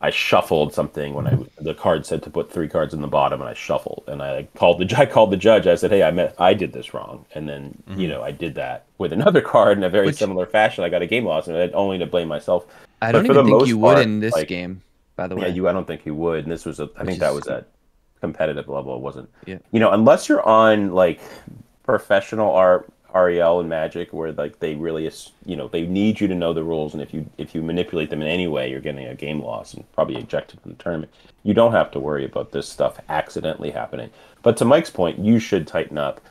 Speaker 2: shuffled something when the card said to put 3 cards in the bottom, and I shuffled, and I called the judge. I said, hey, I did this wrong. And then, I did that with another card in a very similar fashion. I got a game loss, and I had only to blame myself.
Speaker 4: I don't even think you would in this game, by the way.
Speaker 2: Yeah, I don't think you would. And this was I think that was at competitive level. It wasn't.
Speaker 4: Yeah.
Speaker 2: Unless you're on like professional REL and Magic, where like they really, they need you to know the rules, and if you manipulate them in any way, you're getting a game loss and probably ejected from the tournament. You don't have to worry about this stuff accidentally happening. But to Mike's point, you should tighten up.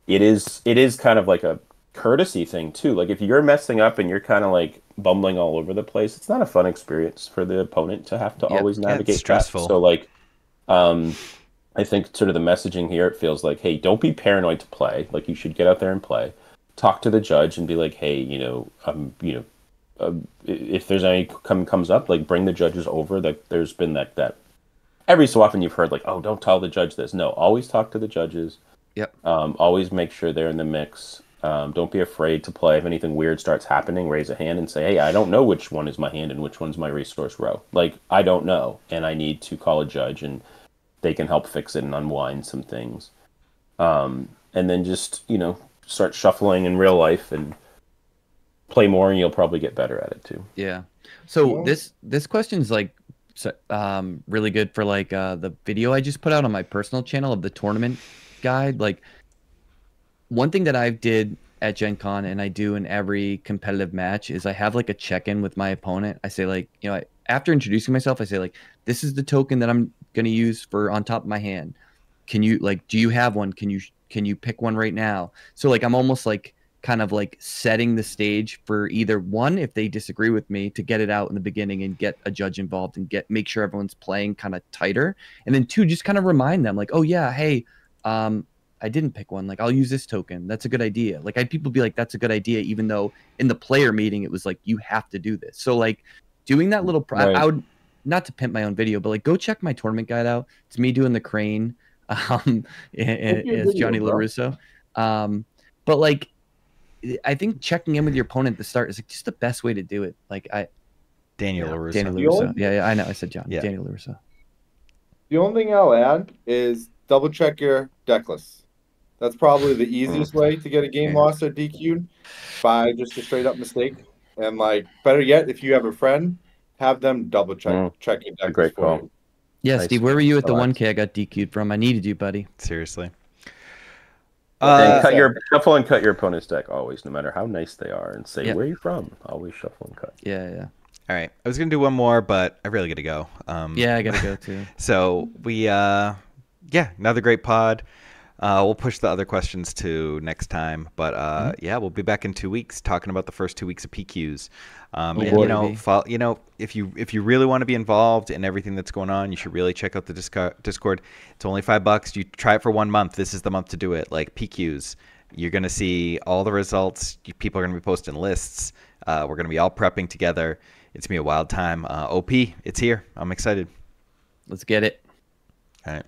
Speaker 2: It is kind of like a courtesy thing too. Like if you're messing up and you're kind of like bumbling all over the place, it's not a fun experience for the opponent to have to always
Speaker 1: Yeah, it's
Speaker 2: navigate that.
Speaker 1: stressful.
Speaker 2: So like, I think sort of the messaging here, it feels like, hey, don't be paranoid to play. Like you should get out there and play. Talk to the judge and be like, hey, if there's any comes up, like bring the judges over. That there's been that every so often you've heard like, oh, don't tell the judge this. No, always talk to the judges.
Speaker 4: Yep.
Speaker 2: Always make sure they're in the mix. Don't be afraid to play. If anything weird starts happening, raise a hand and say, hey, I don't know which one is my hand and which one's my resource row. Like, I don't know, and I need to call a judge, and they can help fix it and unwind some things. And then just, start shuffling in real life and play more, and you'll probably get better at it too.
Speaker 4: Yeah. So this question's like really good for like the video I just put out on my personal channel of the tournament guide. Like one thing that I did at Gen Con and I do in every competitive match is I have like a check-in with my opponent. I say like, after introducing myself, I say like, this is the token that I'm going to use for on top of my hand. Can you like, do you have one? Can you pick one right now? So like, I'm almost like kind of like setting the stage for either one, if they disagree with me, to get it out in the beginning and get a judge involved and make sure everyone's playing kind of tighter. And then two, just kind of remind them like, oh yeah, hey, I didn't pick one. Like, I'll use this token. That's a good idea. Like, I had people be like, that's a good idea, even though in the player meeting, it was like, you have to do this. So, like, doing that little,
Speaker 2: Right.
Speaker 4: I would, not to pimp my own video, but like, go check my tournament guide out. It's me doing the crane. It's Johnny LaRusso. But like, I think checking in with your opponent at the start is like just the best way to do it. Like,
Speaker 1: Daniel LaRusso.
Speaker 4: Daniel LaRusso. Yeah, I know. I said John. Yeah. Daniel LaRusso.
Speaker 3: The only thing I'll add is double check your deck list. That's probably the easiest way to get a game lost or DQ'd by just a straight up mistake. And like, better yet, if you have a friend, have them double check your deck
Speaker 2: Great
Speaker 3: list for
Speaker 2: call.
Speaker 3: you.
Speaker 4: Yeah,
Speaker 2: Nice.
Speaker 4: Steve, where were you at the
Speaker 2: Relax.
Speaker 4: 1K I got DQ'd from? I needed you, buddy.
Speaker 1: Seriously.
Speaker 2: And shuffle and cut your opponent's deck always, no matter how nice they are, and say,
Speaker 4: Yep.
Speaker 2: where are you from? Always shuffle and cut.
Speaker 4: Yeah.
Speaker 1: All right. I was going to do one more, but I really got to go.
Speaker 4: Yeah, I got to go too.
Speaker 1: So we, another great pod. We'll push the other questions to next time, but we'll be back in 2 weeks talking about the first 2 weeks of PQs. If you really want to be involved in everything that's going on, you should really check out the Discord. It's only $5. You try it for 1 month. This is the month to do it. Like PQs, you're gonna see all the results. People are gonna be posting lists. We're gonna be all prepping together. It's gonna be a wild time. OP, it's here. I'm excited.
Speaker 4: Let's get it.
Speaker 1: All right.